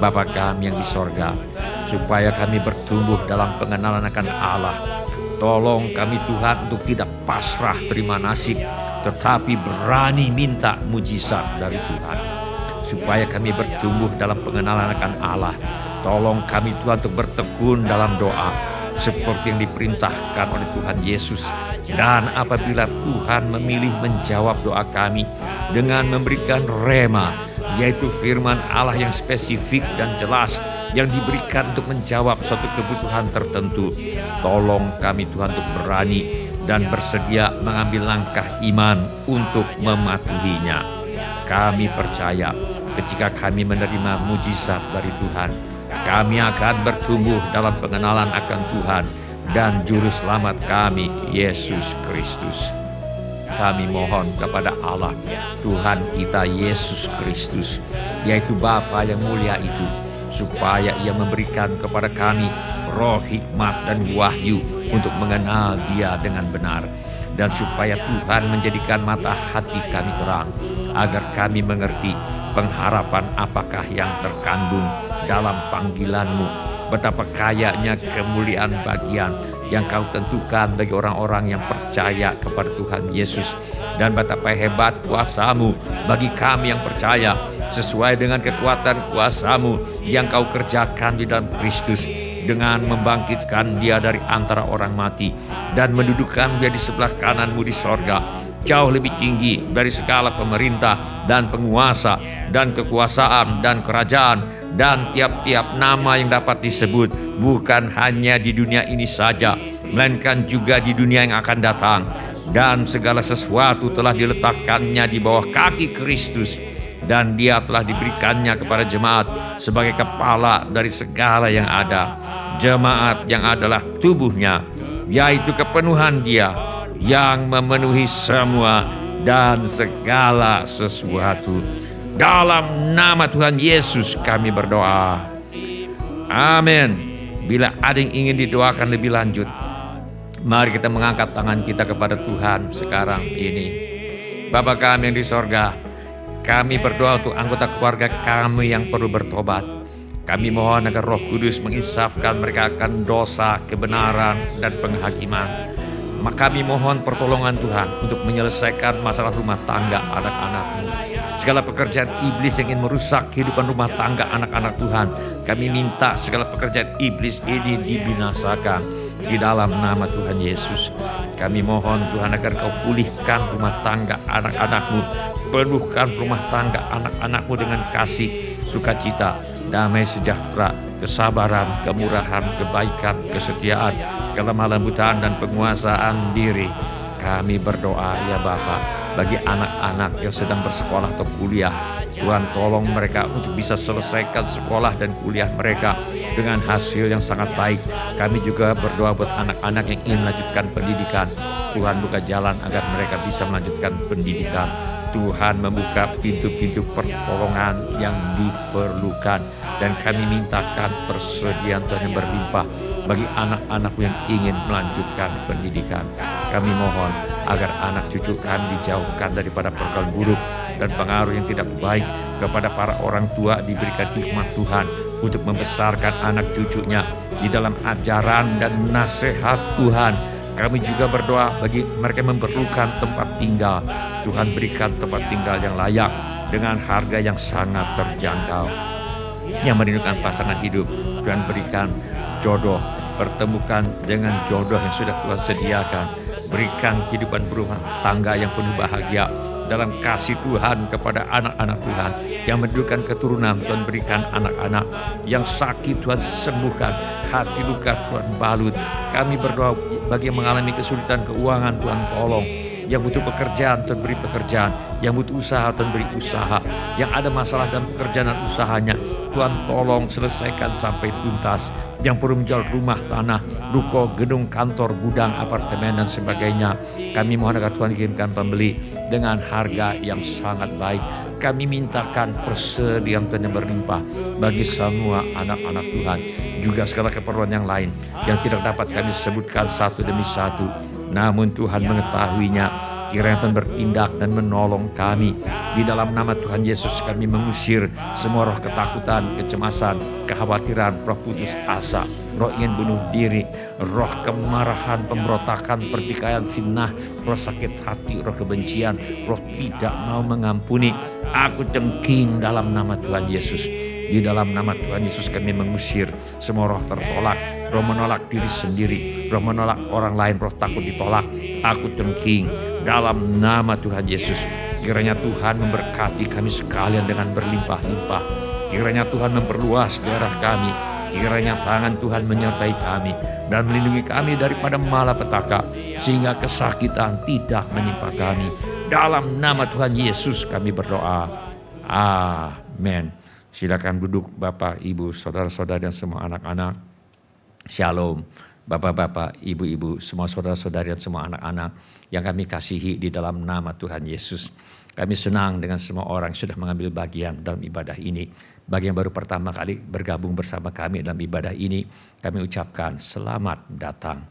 Bapa kami yang di sorga, supaya kami bertumbuh dalam pengenalan akan Allah. Tolong kami Tuhan untuk tidak pasrah terima nasib, tetapi berani minta mujizat dari Tuhan. Supaya kami bertumbuh dalam pengenalan akan Allah. Tolong kami Tuhan untuk bertekun dalam doa seperti yang diperintahkan oleh Tuhan Yesus. Dan apabila Tuhan memilih menjawab doa kami dengan memberikan rema, yaitu firman Allah yang spesifik dan jelas yang diberikan untuk menjawab suatu kebutuhan tertentu, tolong kami Tuhan untuk berani dan bersedia mengambil langkah iman untuk mematuhinya. Kami percaya ketika kami menerima mujizat dari Tuhan, kami akan bertumbuh dalam pengenalan akan Tuhan dan Juru Selamat kami, Yesus Kristus. Kami mohon kepada Allah, Tuhan kita Yesus Kristus, yaitu Bapa yang mulia itu, supaya Ia memberikan kepada kami roh hikmat dan wahyu untuk mengenal Dia dengan benar. Dan supaya Tuhan menjadikan mata hati kami terang, agar kami mengerti pengharapan apakah yang terkandung dalam panggilan-Mu, betapa kayanya kemuliaan bagian yang Kau tentukan bagi orang-orang yang percaya kepada Tuhan Yesus, dan betapa hebat kuasa-Mu bagi kami yang percaya, sesuai dengan kekuatan kuasa-Mu yang Kau kerjakan di dalam Kristus, dengan membangkitkan Dia dari antara orang mati dan mendudukkan Dia di sebelah kanan-Mu di sorga, jauh lebih tinggi dari segala pemerintah dan penguasa dan kekuasaan dan kerajaan dan tiap-tiap nama yang dapat disebut, bukan hanya di dunia ini saja, melainkan juga di dunia yang akan datang. Dan segala sesuatu telah diletakkannya di bawah kaki Kristus, dan Dia telah diberikannya kepada jemaat sebagai kepala dari segala yang ada. Jemaat yang adalah tubuhnya, yaitu kepenuhan Dia yang memenuhi semua dan segala sesuatu. Dalam nama Tuhan Yesus kami berdoa. Amin. Bila ada yang ingin didoakan lebih lanjut, mari kita mengangkat tangan kita kepada Tuhan sekarang ini. Bapa kami yang di sorga, kami berdoa untuk anggota keluarga kami yang perlu bertobat. Kami mohon agar Roh Kudus menginsafkan mereka akan dosa, kebenaran, dan penghakiman. Maka kami mohon pertolongan Tuhan untuk menyelesaikan masalah rumah tangga anak-anak-Mu. Segala pekerjaan iblis yang ingin merusak kehidupan rumah tangga anak-anak Tuhan, kami minta segala pekerjaan iblis ini dibinasakan di dalam nama Tuhan Yesus. Kami mohon Tuhan agar Kau pulihkan rumah tangga anak-anak-Mu. Penuhkan rumah tangga anak-anak-Mu dengan kasih, sukacita, damai sejahtera, kesabaran, kemurahan, kebaikan, kesetiaan, kelemah lembutan, dan penguasaan diri. Kami berdoa ya Bapa, bagi anak-anak yang sedang bersekolah atau kuliah, Tuhan tolong mereka untuk bisa selesaikan sekolah dan kuliah mereka dengan hasil yang sangat baik. Kami juga berdoa buat anak-anak yang ingin melanjutkan pendidikan. Tuhan buka jalan agar mereka bisa melanjutkan pendidikan. Tuhan membuka pintu-pintu pertolongan yang diperlukan. Dan kami mintakan persediaan Tuhan yang berlimpah bagi anak-anak yang ingin melanjutkan pendidikan. Kami mohon agar anak cucu kami dijauhkan daripada pergaulan buruk dan pengaruh yang tidak baik. Kepada para orang tua diberikan hikmat Tuhan untuk membesarkan anak cucunya di dalam ajaran dan nasihat Tuhan. Kami juga berdoa bagi mereka yang memerlukan tempat tinggal. Tuhan berikan tempat tinggal yang layak dengan harga yang sangat terjangkau. Yang merindukan pasangan hidup, Tuhan berikan jodoh, pertemukan dengan jodoh yang sudah Tuhan sediakan. Berikan kehidupan berumah tangga yang penuh bahagia dalam kasih Tuhan kepada anak-anak Tuhan yang merindukan keturunan. Tuhan berikan anak-anak yang sakit, Tuhan sembuhkan. Hati luka Tuhan balut. Kami berdoa bagi yang mengalami kesulitan keuangan, Tuhan tolong. Yang butuh pekerjaan, Tuhan beri pekerjaan. Yang butuh usaha, Tuhan beri usaha. Yang ada masalah dalam pekerjaan dan usahanya, Tuhan tolong selesaikan sampai tuntas. Yang perlu menjual rumah, tanah, ruko, gedung, kantor, gudang, apartemen, dan sebagainya, kami mohon agar Tuhan kirimkan pembeli dengan harga yang sangat baik. Kami mintakan persediaan Tuhan yang berlimpah bagi semua anak-anak Tuhan. Juga segala keperluan yang lain yang tidak dapat kami sebutkan satu demi satu. Namun Tuhan mengetahuinya. Kiranya Tuhan bertindak dan menolong kami. Di dalam nama Tuhan Yesus kami mengusir semua roh ketakutan, kecemasan, kekhawatiran, roh putus asa, roh ingin bunuh diri, roh kemarahan, pemberontakan, pertikaian, fitnah, roh sakit hati, roh kebencian, roh tidak mau mengampuni. Aku cengking dalam nama Tuhan Yesus. Di dalam nama Tuhan Yesus kami mengusir semua roh tertolak, roh menolak diri sendiri, roh menolak orang lain, roh takut ditolak. Aku cengking dalam nama Tuhan Yesus. Kiranya Tuhan memberkati kami sekalian dengan berlimpah-limpah. Kiranya Tuhan memperluas daerah kami. Kiranya tangan Tuhan menyertai kami dan melindungi kami daripada malapetaka, sehingga kesakitan tidak menimpa kami. Dalam nama Tuhan Yesus kami berdoa. Amin. Silakan duduk Bapak, Ibu, saudara-saudara dan semua anak-anak. Shalom. Bapak-bapak, ibu-ibu, semua saudara-saudari dan semua anak-anak yang kami kasihi di dalam nama Tuhan Yesus. Kami senang dengan semua orang yang sudah mengambil bagian dalam ibadah ini. Bagi yang baru pertama kali bergabung bersama kami dalam ibadah ini, kami ucapkan selamat datang.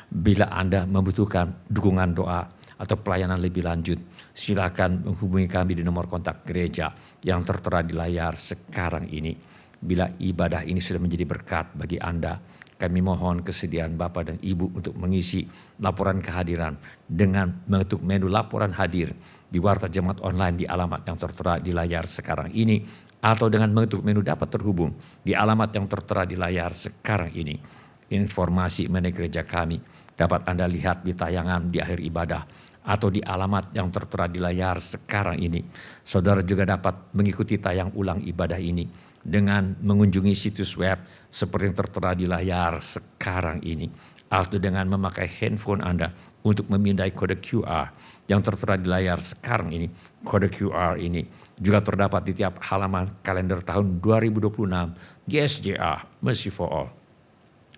Bila Anda membutuhkan dukungan doa atau pelayanan lebih lanjut, silakan menghubungi kami di nomor kontak gereja yang tertera di layar sekarang ini. Bila ibadah ini sudah menjadi berkat bagi Anda, kami mohon kesediaan Bapak dan Ibu untuk mengisi laporan kehadiran dengan mengetuk menu laporan hadir di Warta Jemaat Online di alamat yang tertera di layar sekarang ini, atau dengan mengetuk menu dapat terhubung di alamat yang tertera di layar sekarang ini. Informasi mengenai gereja kami dapat Anda lihat di tayangan di akhir ibadah atau di alamat yang tertera di layar sekarang ini. Saudara juga dapat mengikuti tayang ulang ibadah ini dengan mengunjungi situs web seperti yang tertera di layar sekarang ini, atau dengan memakai handphone Anda untuk memindai kode QR yang tertera di layar sekarang ini. Kode QR ini juga terdapat di tiap halaman kalender tahun 2026 GSJA Mercy for All.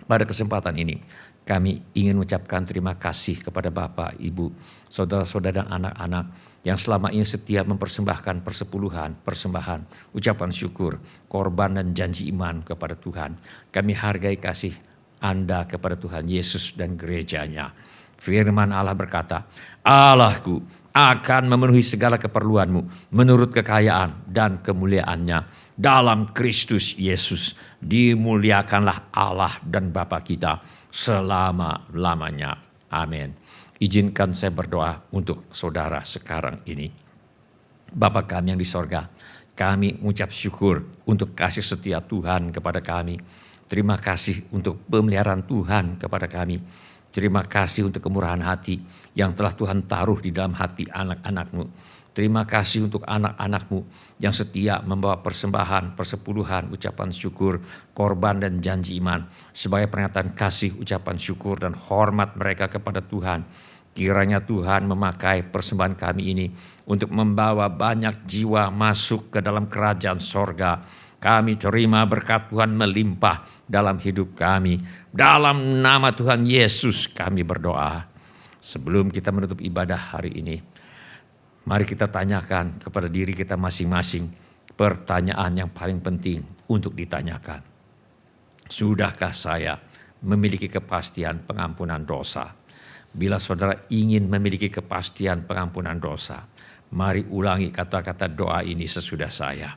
Pada kesempatan ini, kami ingin mengucapkan terima kasih kepada Bapak, Ibu, saudara-saudara dan anak-anak yang selama ini setia mempersembahkan persepuluhan, persembahan, ucapan syukur, korban dan janji iman kepada Tuhan. Kami hargai kasih Anda kepada Tuhan Yesus dan gerejanya. Firman Allah berkata, Allahku akan memenuhi segala keperluanmu menurut kekayaan dan kemuliaannya. Dalam Kristus Yesus dimuliakanlah Allah dan Bapa kita selama-lamanya. Amin. Izinkan saya berdoa untuk saudara sekarang ini. Bapa kami yang di sorga, kami mengucap syukur untuk kasih setia Tuhan kepada kami. Terima kasih untuk pemeliharaan Tuhan kepada kami. Terima kasih untuk kemurahan hati yang telah Tuhan taruh di dalam hati anak-anak-Mu. Terima kasih untuk anak-anak-Mu yang setia membawa persembahan, persepuluhan, ucapan syukur, korban dan janji iman. Sebagai pernyataan kasih, ucapan syukur dan hormat mereka kepada Tuhan. Kiranya Tuhan memakai persembahan kami ini untuk membawa banyak jiwa masuk ke dalam kerajaan sorga. Kami terima berkat Tuhan melimpah dalam hidup kami. Dalam nama Tuhan Yesus kami berdoa. Sebelum kita menutup ibadah hari ini, mari kita tanyakan kepada diri kita masing-masing pertanyaan yang paling penting untuk ditanyakan. Sudahkah saya memiliki kepastian pengampunan dosa? Bila saudara ingin memiliki kepastian pengampunan dosa, mari ulangi kata-kata doa ini sesudah saya.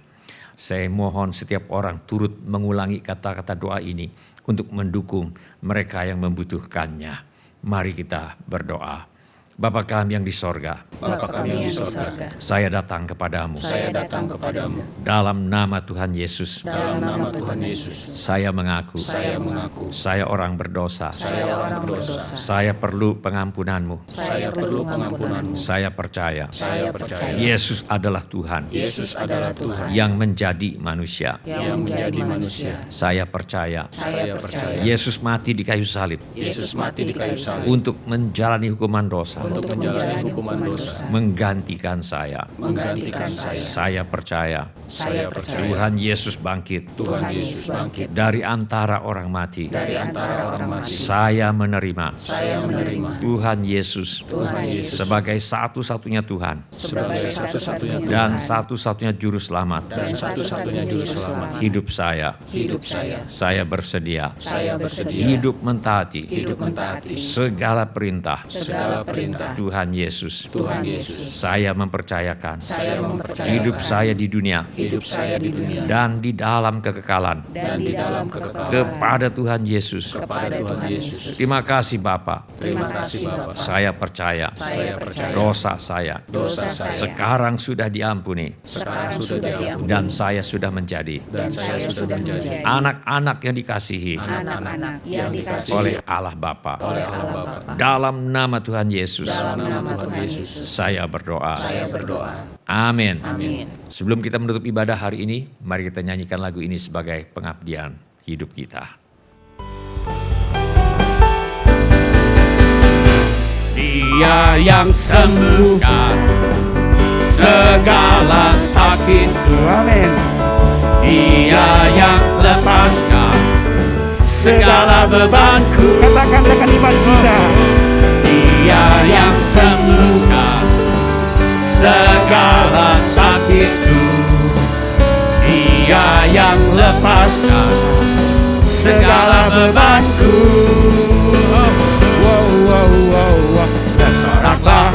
Saya mohon setiap orang turut mengulangi kata-kata doa ini untuk mendukung mereka yang membutuhkannya. Mari kita berdoa. Bapa kami yang di sorga, Bapa kami yang di sorga, saya datang kepadamu. saya datang kepadamu. Dalam nama Tuhan Yesus, Dalam nama Tuhan Yesus, saya mengaku saya orang berdosa. saya orang berdosa. Saya perlu pengampunanmu. Saya perlu pengampunanmu. Saya percaya Saya percaya Yesus adalah Tuhan Yesus adalah Tuhan yang menjadi manusia. yang menjadi manusia. Saya percaya Saya percaya Yesus mati di kayu salib Yesus mati di kayu salib untuk menjalani hukuman dosa, untuk menjalani hukuman dosa, menggantikan saya. menggantikan saya. Saya percaya Saya percaya Tuhan Yesus bangkit Tuhan Yesus bangkit dari antara orang mati. dari antara orang mati. Saya menerima Saya menerima Tuhan Yesus Tuhan Yesus sebagai satu-satunya Tuhan sebagai satu-satunya dan satu-satunya juru selamat dan satu-satunya juru selamat hidup saya. hidup saya. Saya bersedia Saya bersedia hidup mentaati hidup mentaati segala perintah segala perintah Tuhan Yesus. Tuhan Yesus. Saya mempercayakan Saya mempercayakan hidup saya di dunia hidup saya di dunia dan di dalam kekekalan dan di dalam kekekalan kepada Tuhan Yesus. kepada Tuhan Yesus. Terima kasih Bapa. Terima kasih Bapa. Saya percaya Saya percaya dosa saya dosa saya sekarang sudah diampuni sekarang sudah diampuni dan saya sudah menjadi dan saya sudah menjadi anak-anak yang dikasihi anak-anak yang dikasihi oleh Allah Bapa. oleh Allah Bapa. Dalam nama Tuhan Yesus, Dalam nama Tuhan Yesus, saya berdoa. saya berdoa. Amin. Amin. Sebelum kita menutup ibadah hari ini, mari kita nyanyikan lagu ini sebagai pengabdian hidup kita. Dia yang sembuhkan segala sakitku. Amin. Dia yang lepaskan segala bebanku. Katakan dengan iman kita. Dia yang sembuhkan segala sakitku. Dia yang lepaskan segala bebanku. Wow, wow, wow, wow. Bersoraklah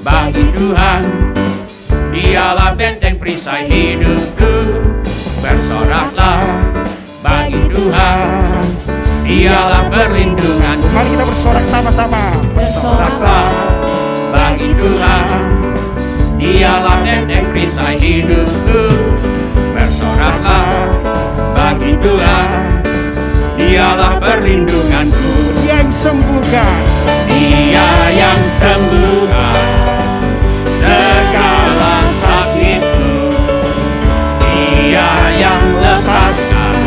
bagi Tuhan, Dialah benteng perisai hidupku. Bersoraklah bagi Tuhan, Dialah perlindungan. Mari kita bersorak sama-sama. Bersoraklah bagi Tuhan, Dialah benteng perisai hidupku. Bersoraklah bagi Tuhan, Dialah perlindunganku. Yang sembuhkan, Dia yang sembuhkan segala sakitku. Dia yang lepaskan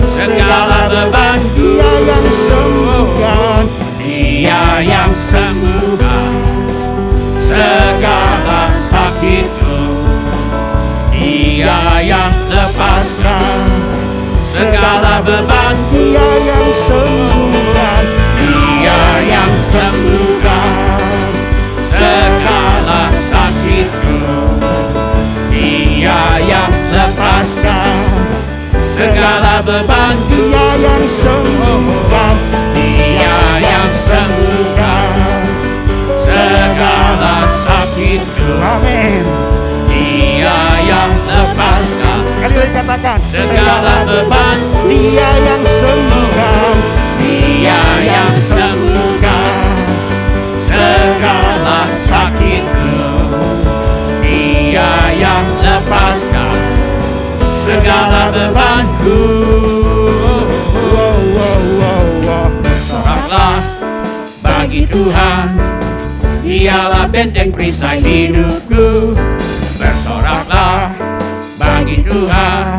segala bebanku. Dia yang sembuhkan, Dia yang sembuhkan segala sakitku. Dia yang lepaskan segala bebanku. Dia yang sembuhkan, Dia yang sembuhkan segala sakitku. Dia yang lepaskan segala bebanku. Dia yang sembuhkan, Dia yang sembuhkan segala sakitku. amin. Dia yang lepaskan Sekali lagi katakan, segala bebanku. Dia yang sembuhkan, Dia yang sembuhkan segala sakitku. Dia yang lepaskan segala bebanku. wow, wow, wow, wow. Bersoraklah bagi Tuhan, Dialah benteng perisai hidupku. Bersoraklah bagi Tuhan,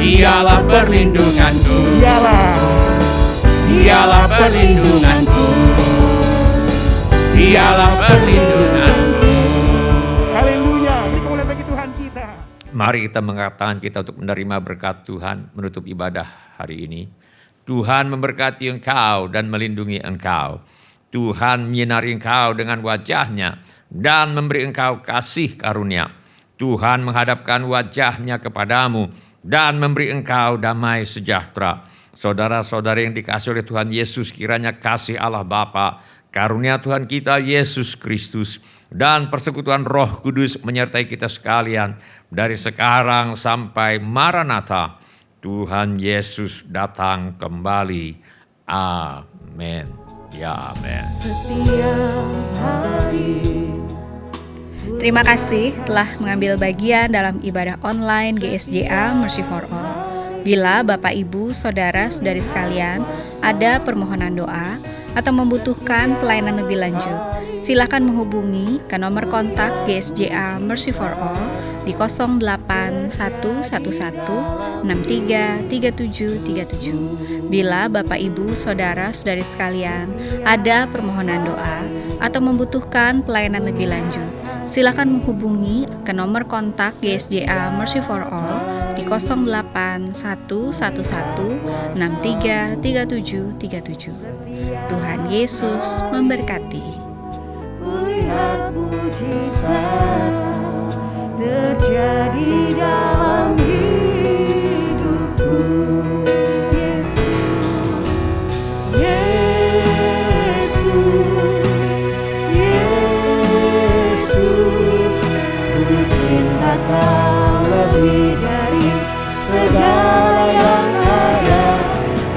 Dialah perlindunganku. Dialah perlindunganku. Dialah perlindunganku. Haleluya. Beri kemuliaan bagi Tuhan kita. Mari kita mengatakan kita untuk menerima berkat Tuhan menutup ibadah hari ini. Tuhan memberkati engkau dan melindungi engkau. Tuhan menyinari engkau dengan wajah-Nya dan memberi engkau kasih karunia. Tuhan menghadapkan wajah-Nya kepadamu dan memberi engkau damai sejahtera. Saudara-saudari yang dikasihi oleh Tuhan Yesus, kiranya kasih Allah Bapa, karunia Tuhan kita Yesus Kristus, dan persekutuan Roh Kudus menyertai kita sekalian dari sekarang sampai Maranatha. Tuhan Yesus datang kembali. Amin. Ya, amin. Setiap hari Terima kasih telah mengambil bagian dalam ibadah online GSJA Mercy for All. Bila Bapak, Ibu, Saudara-saudari sekalian ada permohonan doa atau membutuhkan pelayanan lebih lanjut, silakan menghubungi ke nomor kontak GSJA Mercy for All di 08111633737. Bila Bapak, Ibu, Saudara-saudari sekalian ada permohonan doa atau membutuhkan pelayanan lebih lanjut, silakan menghubungi ke nomor kontak GSJA Mercy for All di 08111633737. Tuhan Yesus memberkati. kulihat mujizat terjadi dalam hidupku. Yesus, Yesus, Yesus, ku cinta Kau lebih dari segala yang ada.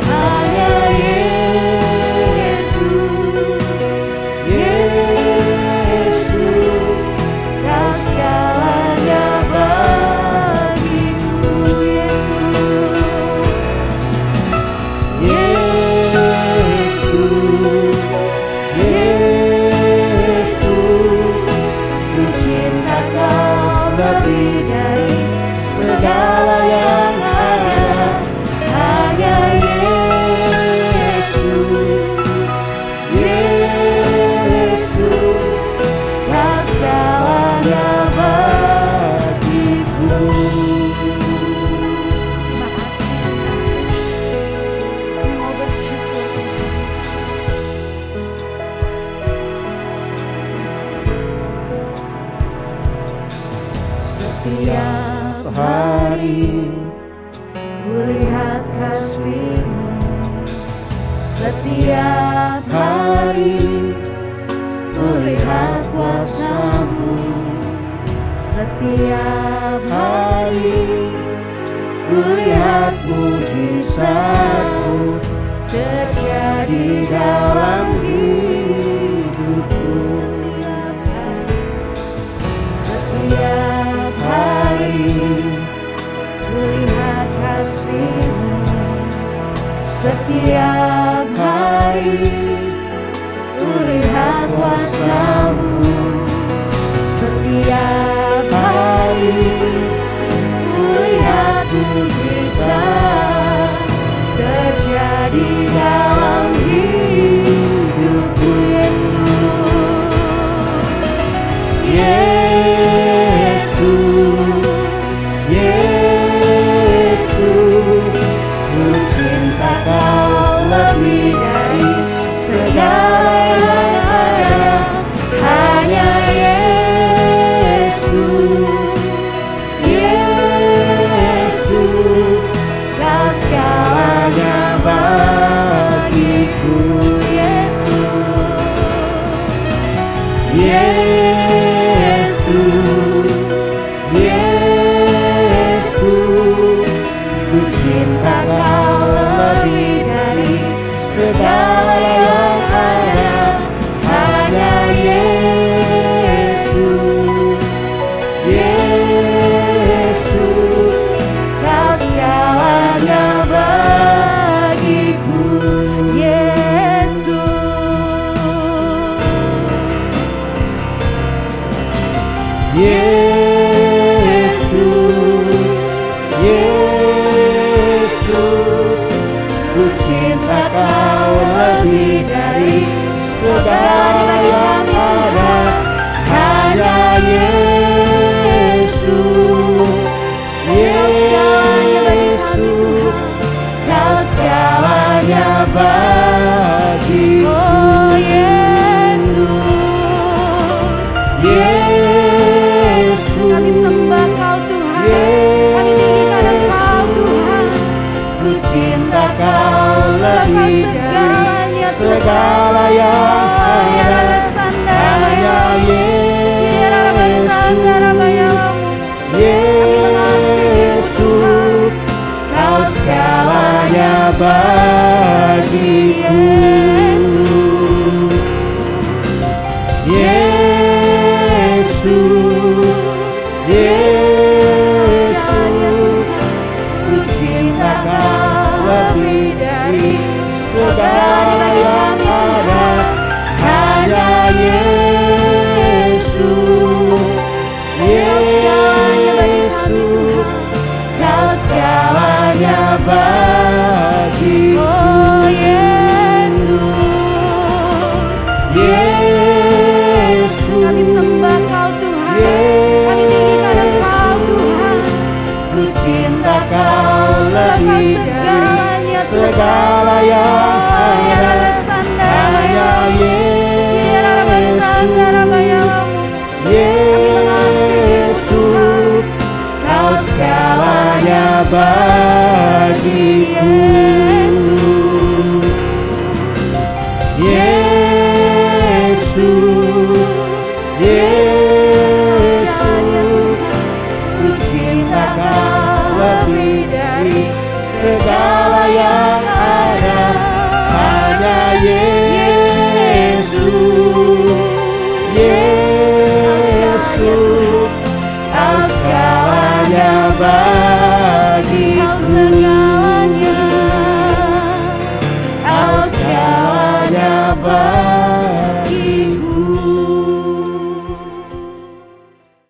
Hanya Yesus, Yesus, Kau segalanya bagiku. Yesus, Yesus, ku cinta Kau lebih dari segala yang ada. Hanya Yesus, Yesus, Kau segalanya bagiku. Terima kasih. Mau bersyukur. Setiap hari kulihat kasih-Mu, setiap hari kulihat kuasa-Mu, setiap hari kulihat mujizat-Mu terjadi dalam hidupku. Setiap hari kulihat kasih-Mu, setiap hari kulihat kuasa-Mu, setiap hari kulihat mujizat terjadi dalam hidupku. Yesus, Yesus, ku cinta Kau Yesus, Yesus, ku cinta Kau lebih dari segala yang ada. Hanya Yesus, Yesus, Kau segalanya bagiku. Oh Yesus, Yesus, kami sembah Kau Tuhan, kami tinggikan Engkau Tuhan. Ku cinta Kau lebih dari segala yang ada. Hanya Yesus, Yesus, Kau segalanya bagiku. Yesus, Yesus, ku cinta Kau lebih dari segala yang ada. Hanya Yesus, Yesus, Kau segalanya bagiku. Oh Yesus, Yesus, kami sembah Kau Tuhan, kami tinggikan Engkau Tuhan. Ku cinta Kau lebih dari segala yang ada. Hanya Yesus, Yesus, Kau segalanya bagiku. Yesus, Yesus, ku cinta Kau lebih dari segala yang ada. Hanya Yesus, Yesus, Kau segalanya bagiku. Kau segalanya bagiku.